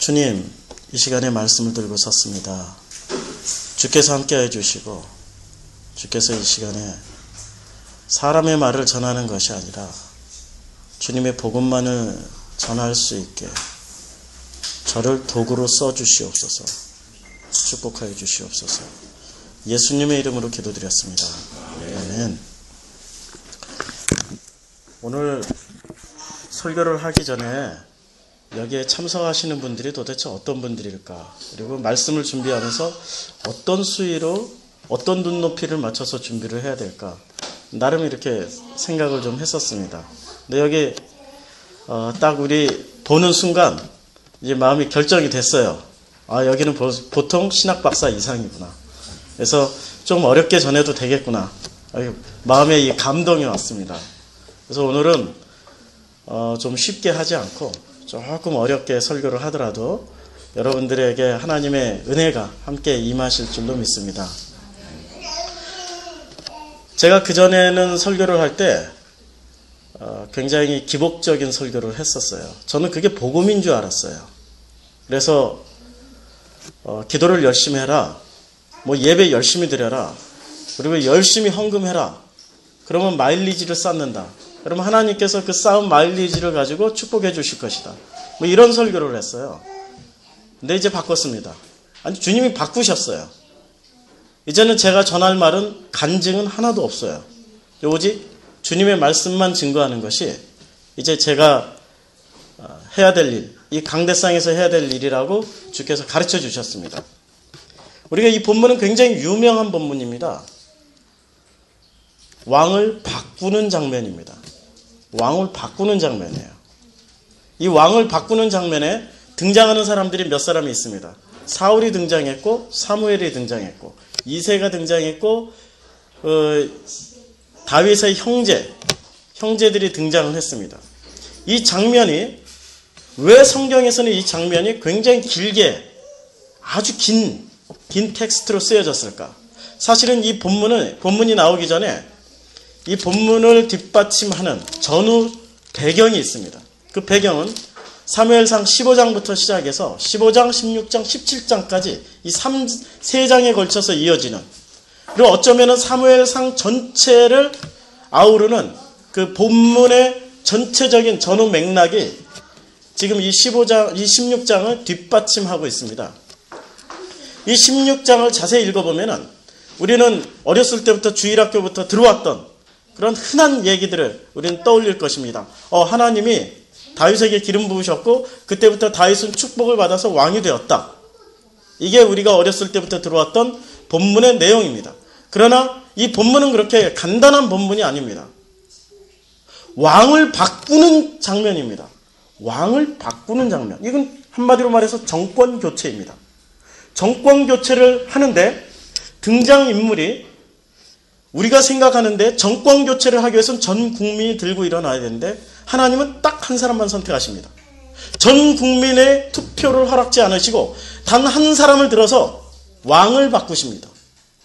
주님, 이 시간에 말씀을 들고 섰습니다. 주께서 함께해 주시고 주께서 이 시간에 사람의 말을 전하는 것이 아니라 주님의 복음만을 전할 수 있게 저를 도구로 써주시옵소서. 축복하여 주시옵소서. 예수님의 이름으로 기도드렸습니다. 아멘. 오늘 설교를 하기 전에 여기에 참석하시는 분들이 도대체 어떤 분들일까, 그리고 말씀을 준비하면서 어떤 수위로 어떤 눈높이를 맞춰서 준비를 해야 될까, 나름 이렇게 생각을 좀 했었습니다. 근데 여기 딱 우리 보는 순간 이제 마음이 결정이 됐어요. 아, 여기는 보통 신학박사 이상이구나. 그래서 좀 어렵게 전해도 되겠구나. 마음에 이 감동이 왔습니다. 그래서 오늘은 좀 쉽게 하지 않고 조금 어렵게 설교를 하더라도 여러분들에게 하나님의 은혜가 함께 임하실 줄로 믿습니다. 제가 그전에는 설교를 할 때 굉장히 기복적인 설교를 했었어요. 저는 그게 복음인 줄 알았어요. 그래서 기도를 열심히 해라, 뭐 예배 열심히 드려라, 그리고 열심히 헌금해라, 그러면 마일리지를 쌓는다. 그러면 하나님께서 그 쌓은 마일리지를 가지고 축복해 주실 것이다. 뭐 이런 설교를 했어요. 근데 이제 바꿨습니다. 아니, 주님이 바꾸셨어요. 이제는 제가 전할 말은 간증은 하나도 없어요. 오직 주님의 말씀만 증거하는 것이 이제 제가 해야 될 일, 이 강대상에서 해야 될 일이라고 주께서 가르쳐 주셨습니다. 우리가 이 본문은 굉장히 유명한 본문입니다. 왕을 바꾸는 장면입니다. 왕을 바꾸는 장면이에요. 이 왕을 바꾸는 장면에 등장하는 사람들이 몇 사람이 있습니다. 사울이 등장했고, 사무엘이 등장했고, 이새가 등장했고, 다윗의 형제들이 등장을 했습니다. 이 장면이, 왜 성경에서는 이 장면이 굉장히 길게 아주 긴 텍스트로 쓰여졌을까? 사실은 이 본문이 나오기 전에 이 본문을 뒷받침하는 전후 배경이 있습니다. 그 배경은 사무엘상 15장부터 시작해서 15장, 16장, 17장까지 이 3장에 걸쳐서 이어지는, 그리고 어쩌면 사무엘상 전체를 아우르는 그 본문의 전체적인 전후 맥락이 지금 이 16장을 뒷받침하고 있습니다. 이 16장을 자세히 읽어보면 우리는 어렸을 때부터 주일학교부터 들어왔던 그런 흔한 얘기들을 우리는 떠올릴 것입니다. 하나님이 다윗에게 기름 부으셨고 그때부터 다윗은 축복을 받아서 왕이 되었다. 이게 우리가 어렸을 때부터 들어왔던 본문의 내용입니다. 그러나 이 본문은 그렇게 간단한 본문이 아닙니다. 왕을 바꾸는 장면입니다. 왕을 바꾸는 장면. 이건 한마디로 말해서 정권 교체입니다. 정권 교체를 하는데 등장인물이, 우리가 생각하는데 정권 교체를 하기 위해서는 전 국민이 들고 일어나야 되는데 하나님은 딱 한 사람만 선택하십니다. 전 국민의 투표를 허락지 않으시고 단 한 사람을 들어서 왕을 바꾸십니다.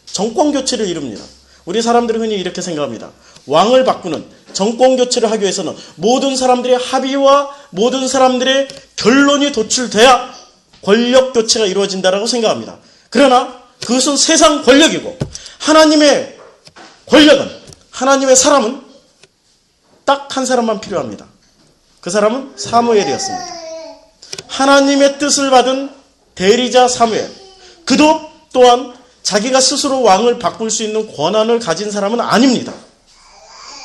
정권 교체를 이룹니다. 우리 사람들은 흔히 이렇게 생각합니다. 왕을 바꾸는 정권 교체를 하기 위해서는 모든 사람들의 합의와 모든 사람들의 결론이 도출돼야 권력 교체가 이루어진다라고 생각합니다. 그러나 그것은 세상 권력이고 하나님의 권력은, 하나님의 사람은 딱 한 사람만 필요합니다. 그 사람은 사무엘이었습니다. 하나님의 뜻을 받은 대리자 사무엘. 그도 또한 자기가 스스로 왕을 바꿀 수 있는 권한을 가진 사람은 아닙니다.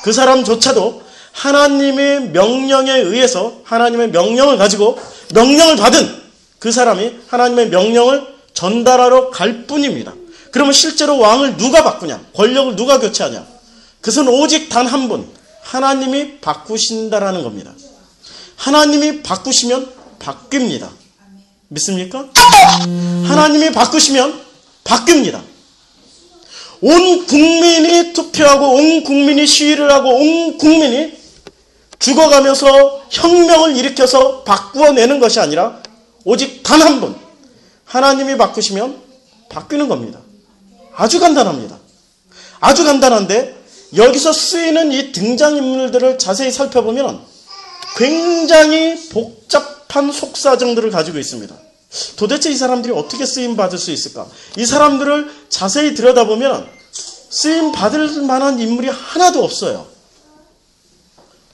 그 사람조차도 하나님의 명령에 의해서, 하나님의 명령을 가지고 명령을 받은 그 사람이 하나님의 명령을 전달하러 갈 뿐입니다. 그러면 실제로 왕을 누가 바꾸냐? 권력을 누가 교체하냐? 그것은 오직 단 한 분, 하나님이 바꾸신다라는 겁니다. 하나님이 바꾸시면 바뀝니다. 믿습니까? 하나님이 바꾸시면 바뀝니다. 온 국민이 투표하고 온 국민이 시위를 하고 온 국민이 죽어가면서 혁명을 일으켜서 바꾸어내는 것이 아니라 오직 단 한 분, 하나님이 바꾸시면 바뀌는 겁니다. 아주 간단합니다. 아주 간단한데 여기서 쓰이는 이 등장인물들을 자세히 살펴보면 굉장히 복잡한 속사정들을 가지고 있습니다. 도대체 이 사람들이 어떻게 쓰임 받을 수 있을까? 이 사람들을 자세히 들여다보면 쓰임 받을 만한 인물이 하나도 없어요.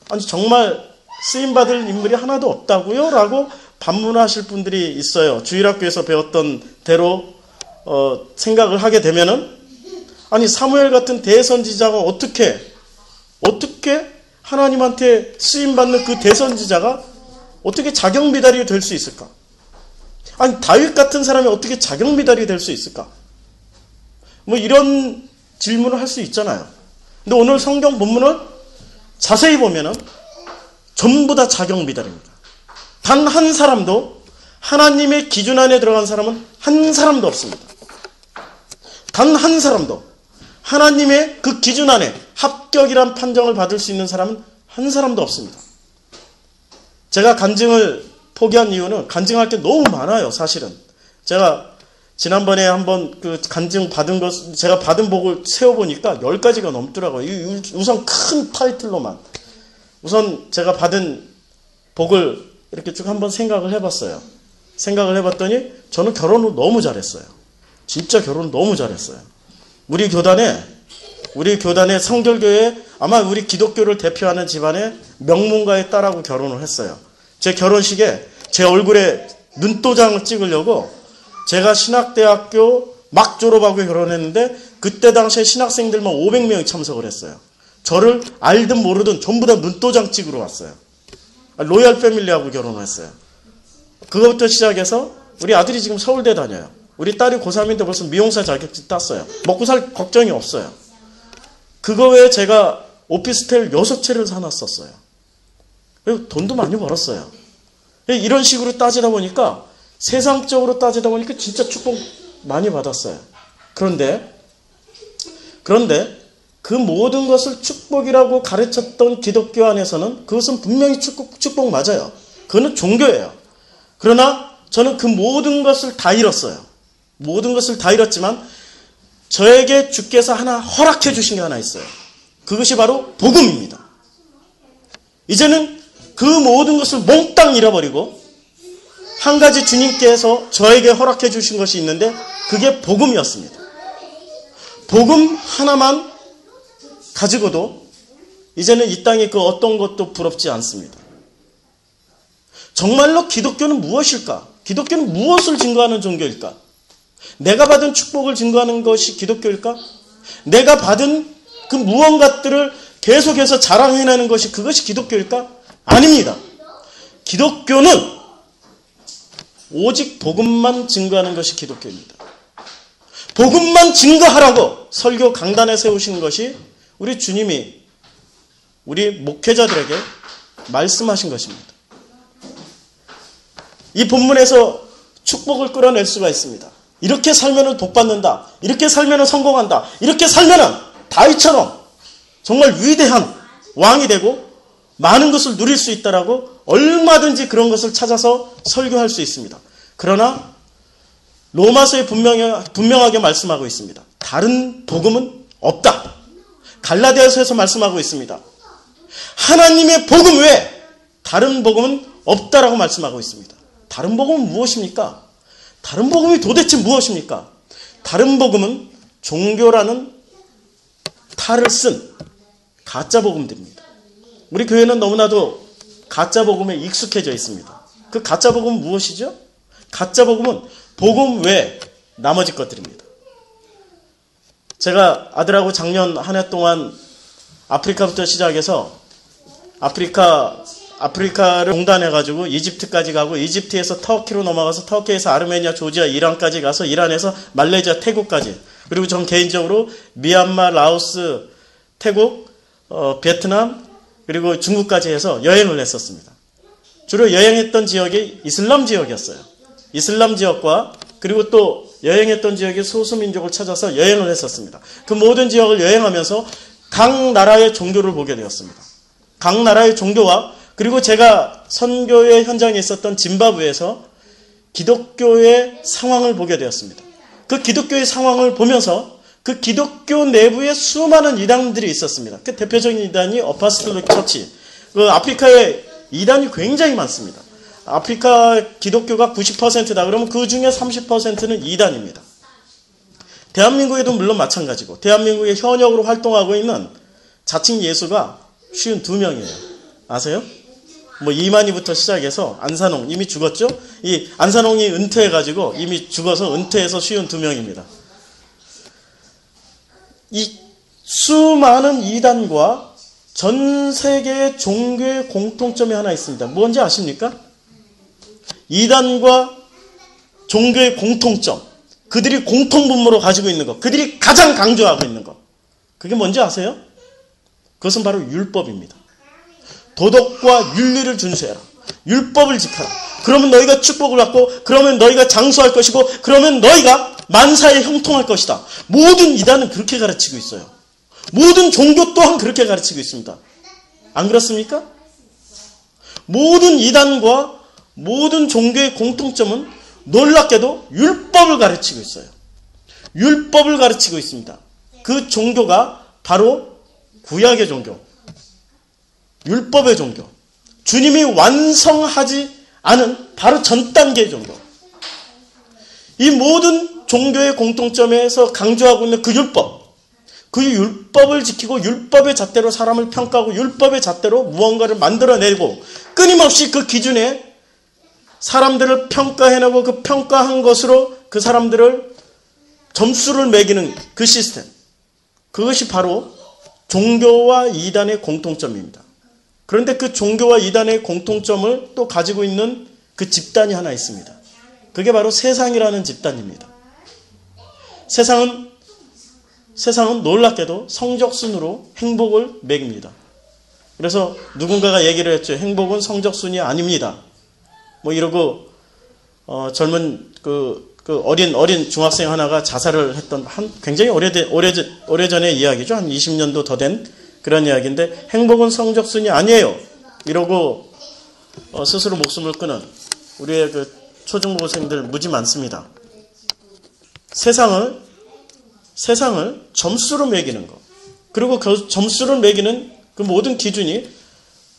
아니 정말 쓰임 받을 인물이 하나도 없다고요? 라고 반문하실 분들이 있어요. 주일학교에서 배웠던 대로 생각을 하게 되면은, 아니 사무엘 같은 대선지자가 어떻게 하나님한테 쓰임받는 그 대선지자가 어떻게 자경미달이 될 수 있을까? 아니 다윗 같은 사람이 어떻게 자경미달이 될 수 있을까? 뭐 이런 질문을 할 수 있잖아요. 근데 오늘 성경 본문을 자세히 보면은 전부 다 자경미달입니다. 단 한 사람도, 하나님의 기준 안에 들어간 사람은 한 사람도 없습니다. 단 한 사람도 하나님의 그 기준 안에 합격이란 판정을 받을 수 있는 사람은 한 사람도 없습니다. 제가 간증을 포기한 이유는, 간증할 게 너무 많아요, 사실은. 제가 지난번에 한번 그 간증 받은 것, 제가 받은 복을 세어보니까 10가지가 넘더라고요. 우선 큰 타이틀로만. 우선 제가 받은 복을 이렇게 쭉 한번 생각을 해봤어요. 생각을 해봤더니 저는 결혼을 너무 잘했어요. 진짜 결혼을 너무 잘했어요. 우리 교단의 성결교회, 아마 우리 기독교를 대표하는 집안의 명문가의 딸하고 결혼을 했어요. 제 결혼식에 제 얼굴에 눈도장을 찍으려고 제가 신학대학교 막 졸업하고 결혼했는데, 그때 당시에 신학생들만 500명이 참석을 했어요. 저를 알든 모르든 전부 다 눈도장 찍으러 왔어요. 로얄 패밀리하고 결혼을 했어요. 그것부터 시작해서 우리 아들이 지금 서울대 다녀요. 우리 딸이 고3인데 벌써 미용사 자격증 땄어요. 먹고 살 걱정이 없어요. 그거 외에 제가 오피스텔 6채를 사놨었어요. 그리고 돈도 많이 벌었어요. 이런 식으로 따지다 보니까, 세상적으로 따지다 보니까 진짜 축복 많이 받았어요. 그런데 그 모든 것을 축복이라고 가르쳤던 기독교 안에서는 그것은 분명히 축복 맞아요. 그거는 종교예요. 그러나 저는 그 모든 것을 다 잃었어요. 모든 것을 다 잃었지만 저에게 주께서 하나 허락해 주신 게 하나 있어요. 그것이 바로 복음입니다. 이제는 그 모든 것을 몽땅 잃어버리고 한 가지 주님께서 저에게 허락해 주신 것이 있는데, 그게 복음이었습니다. 복음 하나만 가지고도 이제는 이 땅에 그 어떤 것도 부럽지 않습니다. 정말로 기독교는 무엇일까? 기독교는 무엇을 증거하는 종교일까? 내가 받은 축복을 증거하는 것이 기독교일까? 내가 받은 그 무언가들을 계속해서 자랑해내는 것이, 그것이 기독교일까? 아닙니다. 기독교는 오직 복음만 증거하는 것이 기독교입니다. 복음만 증거하라고 설교 강단에 세우신 것이 우리 주님이 우리 목회자들에게 말씀하신 것입니다. 이 본문에서 축복을 끌어낼 수가 있습니다. 이렇게 살면은 복 받는다. 이렇게 살면은 성공한다. 이렇게 살면은 다윗처럼 정말 위대한 왕이 되고 많은 것을 누릴 수 있다라고 얼마든지 그런 것을 찾아서 설교할 수 있습니다. 그러나 로마서에 분명하게 말씀하고 있습니다. 다른 복음은 없다. 갈라디아서에서 말씀하고 있습니다. 하나님의 복음 외에 다른 복음은 없다라고 말씀하고 있습니다. 다른 복음은 무엇입니까? 다른 복음이 도대체 무엇입니까? 다른 복음은 종교라는 탈을 쓴 가짜 복음들입니다. 우리 교회는 너무나도 가짜 복음에 익숙해져 있습니다. 그 가짜 복음은 무엇이죠? 가짜 복음은 복음 외에 나머지 것들입니다. 제가 아들하고 작년 한 해 동안 아프리카부터 시작해서 아프리카를 공단해가지고 이집트까지 가고, 이집트에서 터키로 넘어가서 터키에서 아르메니아, 조지아, 이란까지 가서, 이란에서 말레이시아, 태국까지, 그리고 전 개인적으로 미얀마, 라오스, 태국, 베트남, 그리고 중국까지 해서 여행을 했었습니다. 주로 여행했던 지역이 이슬람 지역이었어요. 이슬람 지역과 그리고 또 여행했던 지역의 소수민족을 찾아서 여행을 했었습니다. 그 모든 지역을 여행하면서 각 나라의 종교를 보게 되었습니다. 각 나라의 종교와, 그리고 제가 선교의 현장에 있었던 짐바브웨에서 기독교의 상황을 보게 되었습니다. 그 기독교의 상황을 보면서 그 기독교 내부에 수많은 이단들이 있었습니다. 그 대표적인 이단이 어파스톨릭 처치. 그 아프리카에 이단이 굉장히 많습니다. 아프리카 기독교가 90%다. 그러면 그 중에 30%는 이단입니다. 대한민국에도 물론 마찬가지고 대한민국에 현역으로 활동하고 있는 자칭 예수가 52명이에요. 아세요? 뭐 이만희부터 시작해서 안산홍 이미 죽었죠? 이 안산홍이 은퇴해가지고 이미 죽어서 은퇴해서 52명입니다. 이 수많은 이단과 전 세계의 종교의 공통점이 하나 있습니다. 뭔지 아십니까? 이단과 종교의 공통점, 그들이 공통분모로 가지고 있는 것, 그들이 가장 강조하고 있는 것, 그게 뭔지 아세요? 그것은 바로 율법입니다. 도덕과 윤리를 준수해라. 율법을 지켜라. 그러면 너희가 축복을 받고, 그러면 너희가 장수할 것이고, 그러면 너희가 만사에 형통할 것이다. 모든 이단은 그렇게 가르치고 있어요. 모든 종교 또한 그렇게 가르치고 있습니다. 안 그렇습니까? 모든 이단과 모든 종교의 공통점은 놀랍게도 율법을 가르치고 있어요. 율법을 가르치고 있습니다. 그 종교가 바로 구약의 종교, 율법의 종교, 주님이 완성하지 않은 바로 전 단계의 종교. 이 모든 종교의 공통점에서 강조하고 있는 그 율법을 지키고 율법의 잣대로 사람을 평가하고 율법의 잣대로 무언가를 만들어내고 끊임없이 그 기준에 사람들을 평가해내고 그 평가한 것으로 그 사람들을 점수를 매기는 그 시스템. 그것이 바로 종교와 이단의 공통점입니다. 그런데 그 종교와 이단의 공통점을 또 가지고 있는 그 집단이 하나 있습니다. 그게 바로 세상이라는 집단입니다. 세상은 놀랍게도 성적순으로 행복을 매깁니다. 그래서 누군가가 얘기를 했죠. 행복은 성적순이 아닙니다. 뭐 이러고 젊은 어린 중학생 하나가 자살을 했던 굉장히 오래전의 이야기죠. 한 20년도 더 된 그런 이야기인데 행복은 성적순이 아니에요. 이러고 스스로 목숨을 끊은 우리의 그 초중고생들 무지 많습니다. 세상을 점수로 매기는 것. 그리고 그 점수를 매기는 그 모든 기준이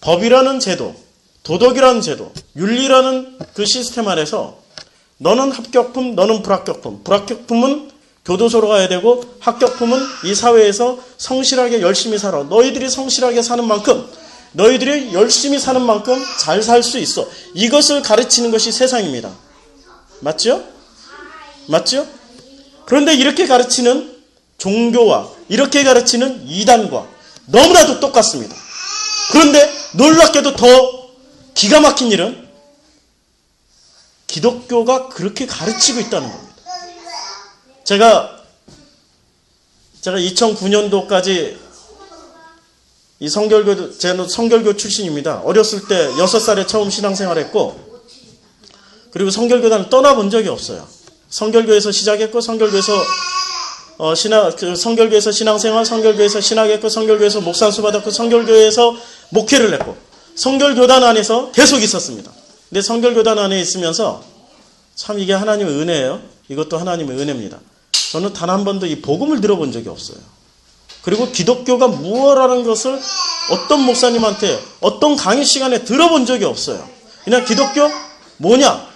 법이라는 제도, 도덕이라는 제도, 윤리라는 그 시스템 안에서 너는 합격품, 너는 불합격품. 불합격품은 교도소로 가야 되고 합격품은 이 사회에서 성실하게 열심히 살아. 너희들이 성실하게 사는 만큼, 너희들이 열심히 사는 만큼 잘 살 수 있어. 이것을 가르치는 것이 세상입니다. 맞죠? 맞죠? 그런데 이렇게 가르치는 종교와 이렇게 가르치는 이단과 너무나도 똑같습니다. 그런데 놀랍게도 더 기가 막힌 일은 기독교가 그렇게 가르치고 있다는 겁니다. 제가 2009년도까지 제는 성결교 출신입니다. 어렸을 때 6살에 처음 신앙생활했고, 그리고 성결교단을 떠나본 적이 없어요. 성결교에서 시작했고, 성결교에서 신앙생활, 성결교에서 신학했고, 성결교에서 목산수 받았고, 성결교에서 목회를 했고, 성결교단 안에서 계속 있었습니다. 근데 성결교단 안에 있으면서 참 이게 하나님의 은혜예요. 이것도 하나님의 은혜입니다. 저는 단 한 번도 이 복음을 들어본 적이 없어요. 그리고 기독교가 무엇이라는 것을 어떤 목사님한테 어떤 강의 시간에 들어본 적이 없어요. 그냥 기독교 뭐냐?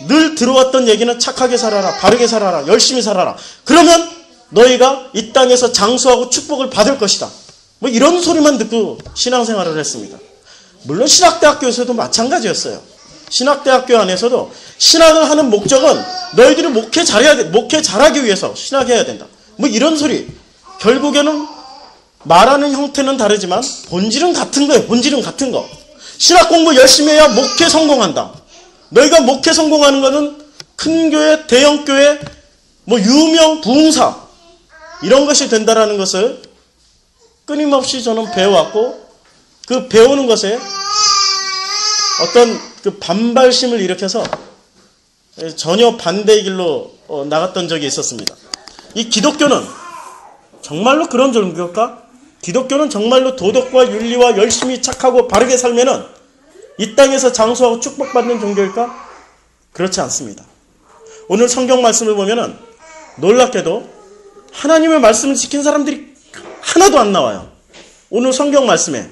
늘 들어왔던 얘기는 착하게 살아라, 바르게 살아라, 열심히 살아라. 그러면 너희가 이 땅에서 장수하고 축복을 받을 것이다. 뭐 이런 소리만 듣고 신앙생활을 했습니다. 물론 신학대학교에서도 마찬가지였어요. 신학대학교 안에서도 신학을 하는 목적은 너희들이 목회 잘하기 위해서 신학해야 된다. 뭐 이런 소리. 결국에는 말하는 형태는 다르지만 본질은 같은 거예요. 본질은 같은 거. 신학 공부 열심히 해야 목회 성공한다. 너희가 목회 성공하는 것은 큰 교회, 대형 교회, 뭐 유명 부흥사 이런 것이 된다라는 것을 끊임없이 저는 배워왔고, 그 배우는 것에 어떤 그 반발심을 일으켜서 전혀 반대의 길로 나갔던 적이 있었습니다. 이 기독교는 정말로 그런 종교일까? 기독교는 정말로 도덕과 윤리와 열심히 착하고 바르게 살면은 이 땅에서 장수하고 축복받는 종교일까? 그렇지 않습니다. 오늘 성경 말씀을 보면은 놀랍게도 하나님의 말씀을 지킨 사람들이 하나도 안 나와요. 오늘 성경 말씀에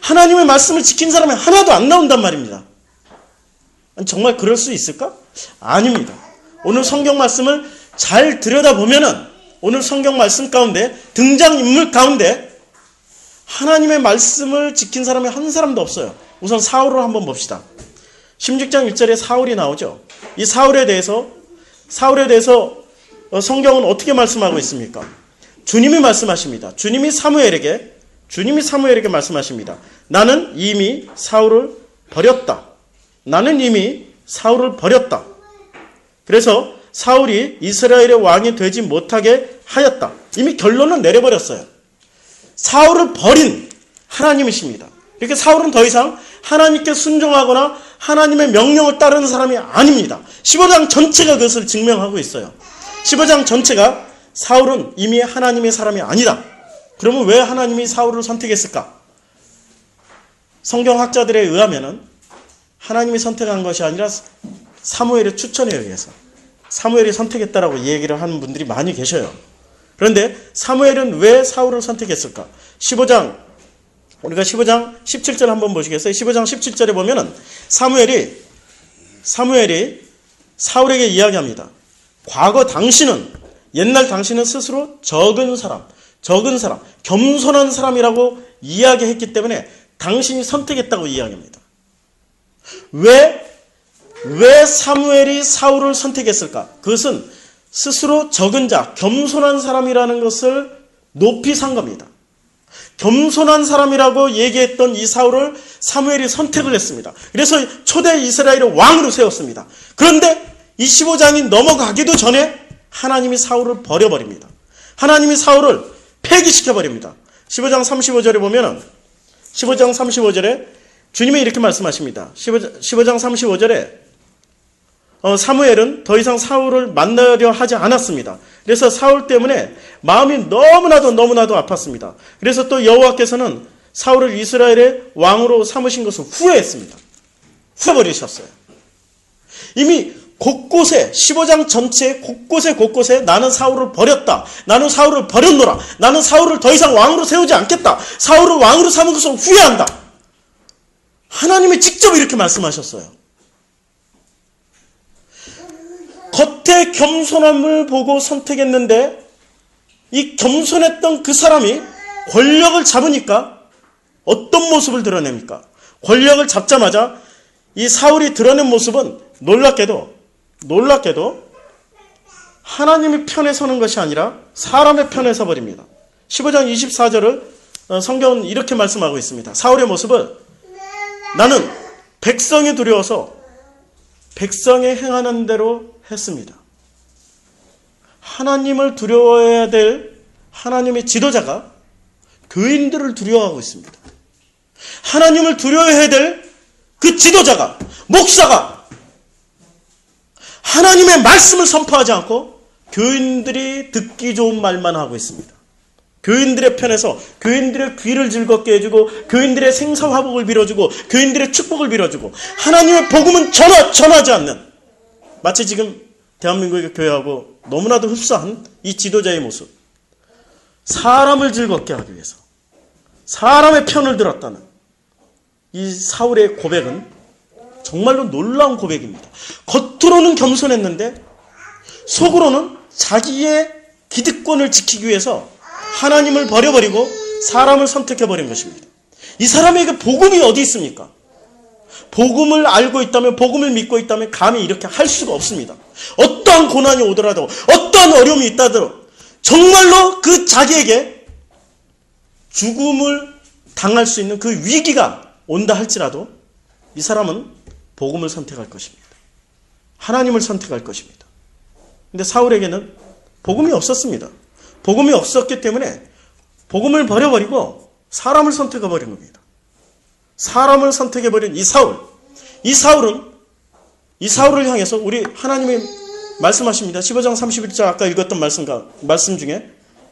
하나님의 말씀을 지킨 사람이 하나도 안 나온단 말입니다. 정말 그럴 수 있을까? 아닙니다. 오늘 성경 말씀을 잘 들여다보면은 오늘 성경 말씀 가운데 등장인물 가운데 하나님의 말씀을 지킨 사람이 한 사람도 없어요. 우선 사울을 한번 봅시다. 16장 1절에 사울이 나오죠. 이 사울에 대해서 성경은 어떻게 말씀하고 있습니까? 주님이 말씀하십니다. 주님이 사무엘에게 말씀하십니다. 나는 이미 사울을 버렸다. 그래서 사울이 이스라엘의 왕이 되지 못하게 하였다. 이미 결론은 내려버렸어요. 사울을 버린 하나님이십니다. 이렇게 사울은 더 이상 하나님께 순종하거나 하나님의 명령을 따르는 사람이 아닙니다. 15장 전체가 그것을 증명하고 있어요. 15장 전체가 사울은 이미 하나님의 사람이 아니다. 그러면 왜 하나님이 사울을 선택했을까? 성경학자들에 의하면은 하나님이 선택한 것이 아니라 사무엘의 추천에 의해서 사무엘이 선택했다라고 얘기를 하는 분들이 많이 계셔요. 그런데 사무엘은 왜 사울을 선택했을까? 우리가 15장 17절 한번 보시겠어요? 15장 17절에 보면은 사무엘이 사울에게 이야기합니다. 옛날 당신은 스스로 적은 사람, 겸손한 사람이라고 이야기했기 때문에 당신이 선택했다고 이야기합니다. 왜 사무엘이 사울을 선택했을까? 그것은 스스로 적은 자, 겸손한 사람이라는 것을 높이 산 겁니다. 겸손한 사람이라고 얘기했던 이 사울을 사무엘이 선택을 했습니다. 그래서 초대 이스라엘의 왕으로 세웠습니다. 그런데 이 15장이 넘어가기도 전에 하나님이 사울을 버려버립니다. 하나님이 사울을 폐기시켜버립니다. 15장 35절에 보면은 15장 35절에 주님이 이렇게 말씀하십니다. 15장 35절에 사무엘은 더 이상 사울을 만나려 하지 않았습니다. 그래서 사울 때문에 마음이 너무나도 아팠습니다. 그래서 또 여호와께서는 사울을 이스라엘의 왕으로 삼으신 것을 후회했습니다. 후회버리셨어요. 이미 곳곳에 15장 전체 곳곳에 나는 사울을 버렸다. 나는 사울을 버렸노라. 나는 사울을 더 이상 왕으로 세우지 않겠다. 사울을 왕으로 삼은 것을 후회한다. 하나님이 직접 이렇게 말씀하셨어요. 겉의 겸손함을 보고 선택했는데 이 겸손했던 그 사람이 권력을 잡으니까 어떤 모습을 드러냅니까? 권력을 잡자마자 이 사울이 드러낸 모습은 놀랍게도 하나님의 편에 서는 것이 아니라 사람의 편에 서버립니다. 15장 24절을 성경은 이렇게 말씀하고 있습니다. 사울의 모습을 나는 백성이 두려워서 백성이 행하는 대로 했습니다. 하나님을 두려워해야 될 하나님의 지도자가 교인들을 두려워하고 있습니다. 하나님을 두려워해야 될 그 지도자가, 목사가 하나님의 말씀을 선포하지 않고 교인들이 듣기 좋은 말만 하고 있습니다. 교인들의 편에서 교인들의 귀를 즐겁게 해주고 교인들의 생사화복을 빌어주고 교인들의 축복을 빌어주고 하나님의 복음은 전하지 않는, 마치 지금 대한민국의 교회하고 너무나도 흡사한 이 지도자의 모습. 사람을 즐겁게 하기 위해서 사람의 편을 들었다는 이 사울의 고백은 정말로 놀라운 고백입니다. 겉으로는 겸손했는데 속으로는 자기의 기득권을 지키기 위해서 하나님을 버려버리고 사람을 선택해버린 것입니다. 이 사람에게 복음이 어디 있습니까? 복음을 알고 있다면, 복음을 믿고 있다면 감히 이렇게 할 수가 없습니다. 어떠한 고난이 오더라도, 어떠한 어려움이 있다더라도 정말로 그 자기에게 죽음을 당할 수 있는 그 위기가 온다 할지라도 이 사람은 복음을 선택할 것입니다. 하나님을 선택할 것입니다. 근데 사울에게는 복음이 없었습니다. 복음이 없었기 때문에 복음을 버려버리고 사람을 선택해버린 겁니다. 사람을 선택해버린 이 사울을 향해서 우리 하나님이 말씀하십니다. 15장 31절 아까 읽었던 말씀 중에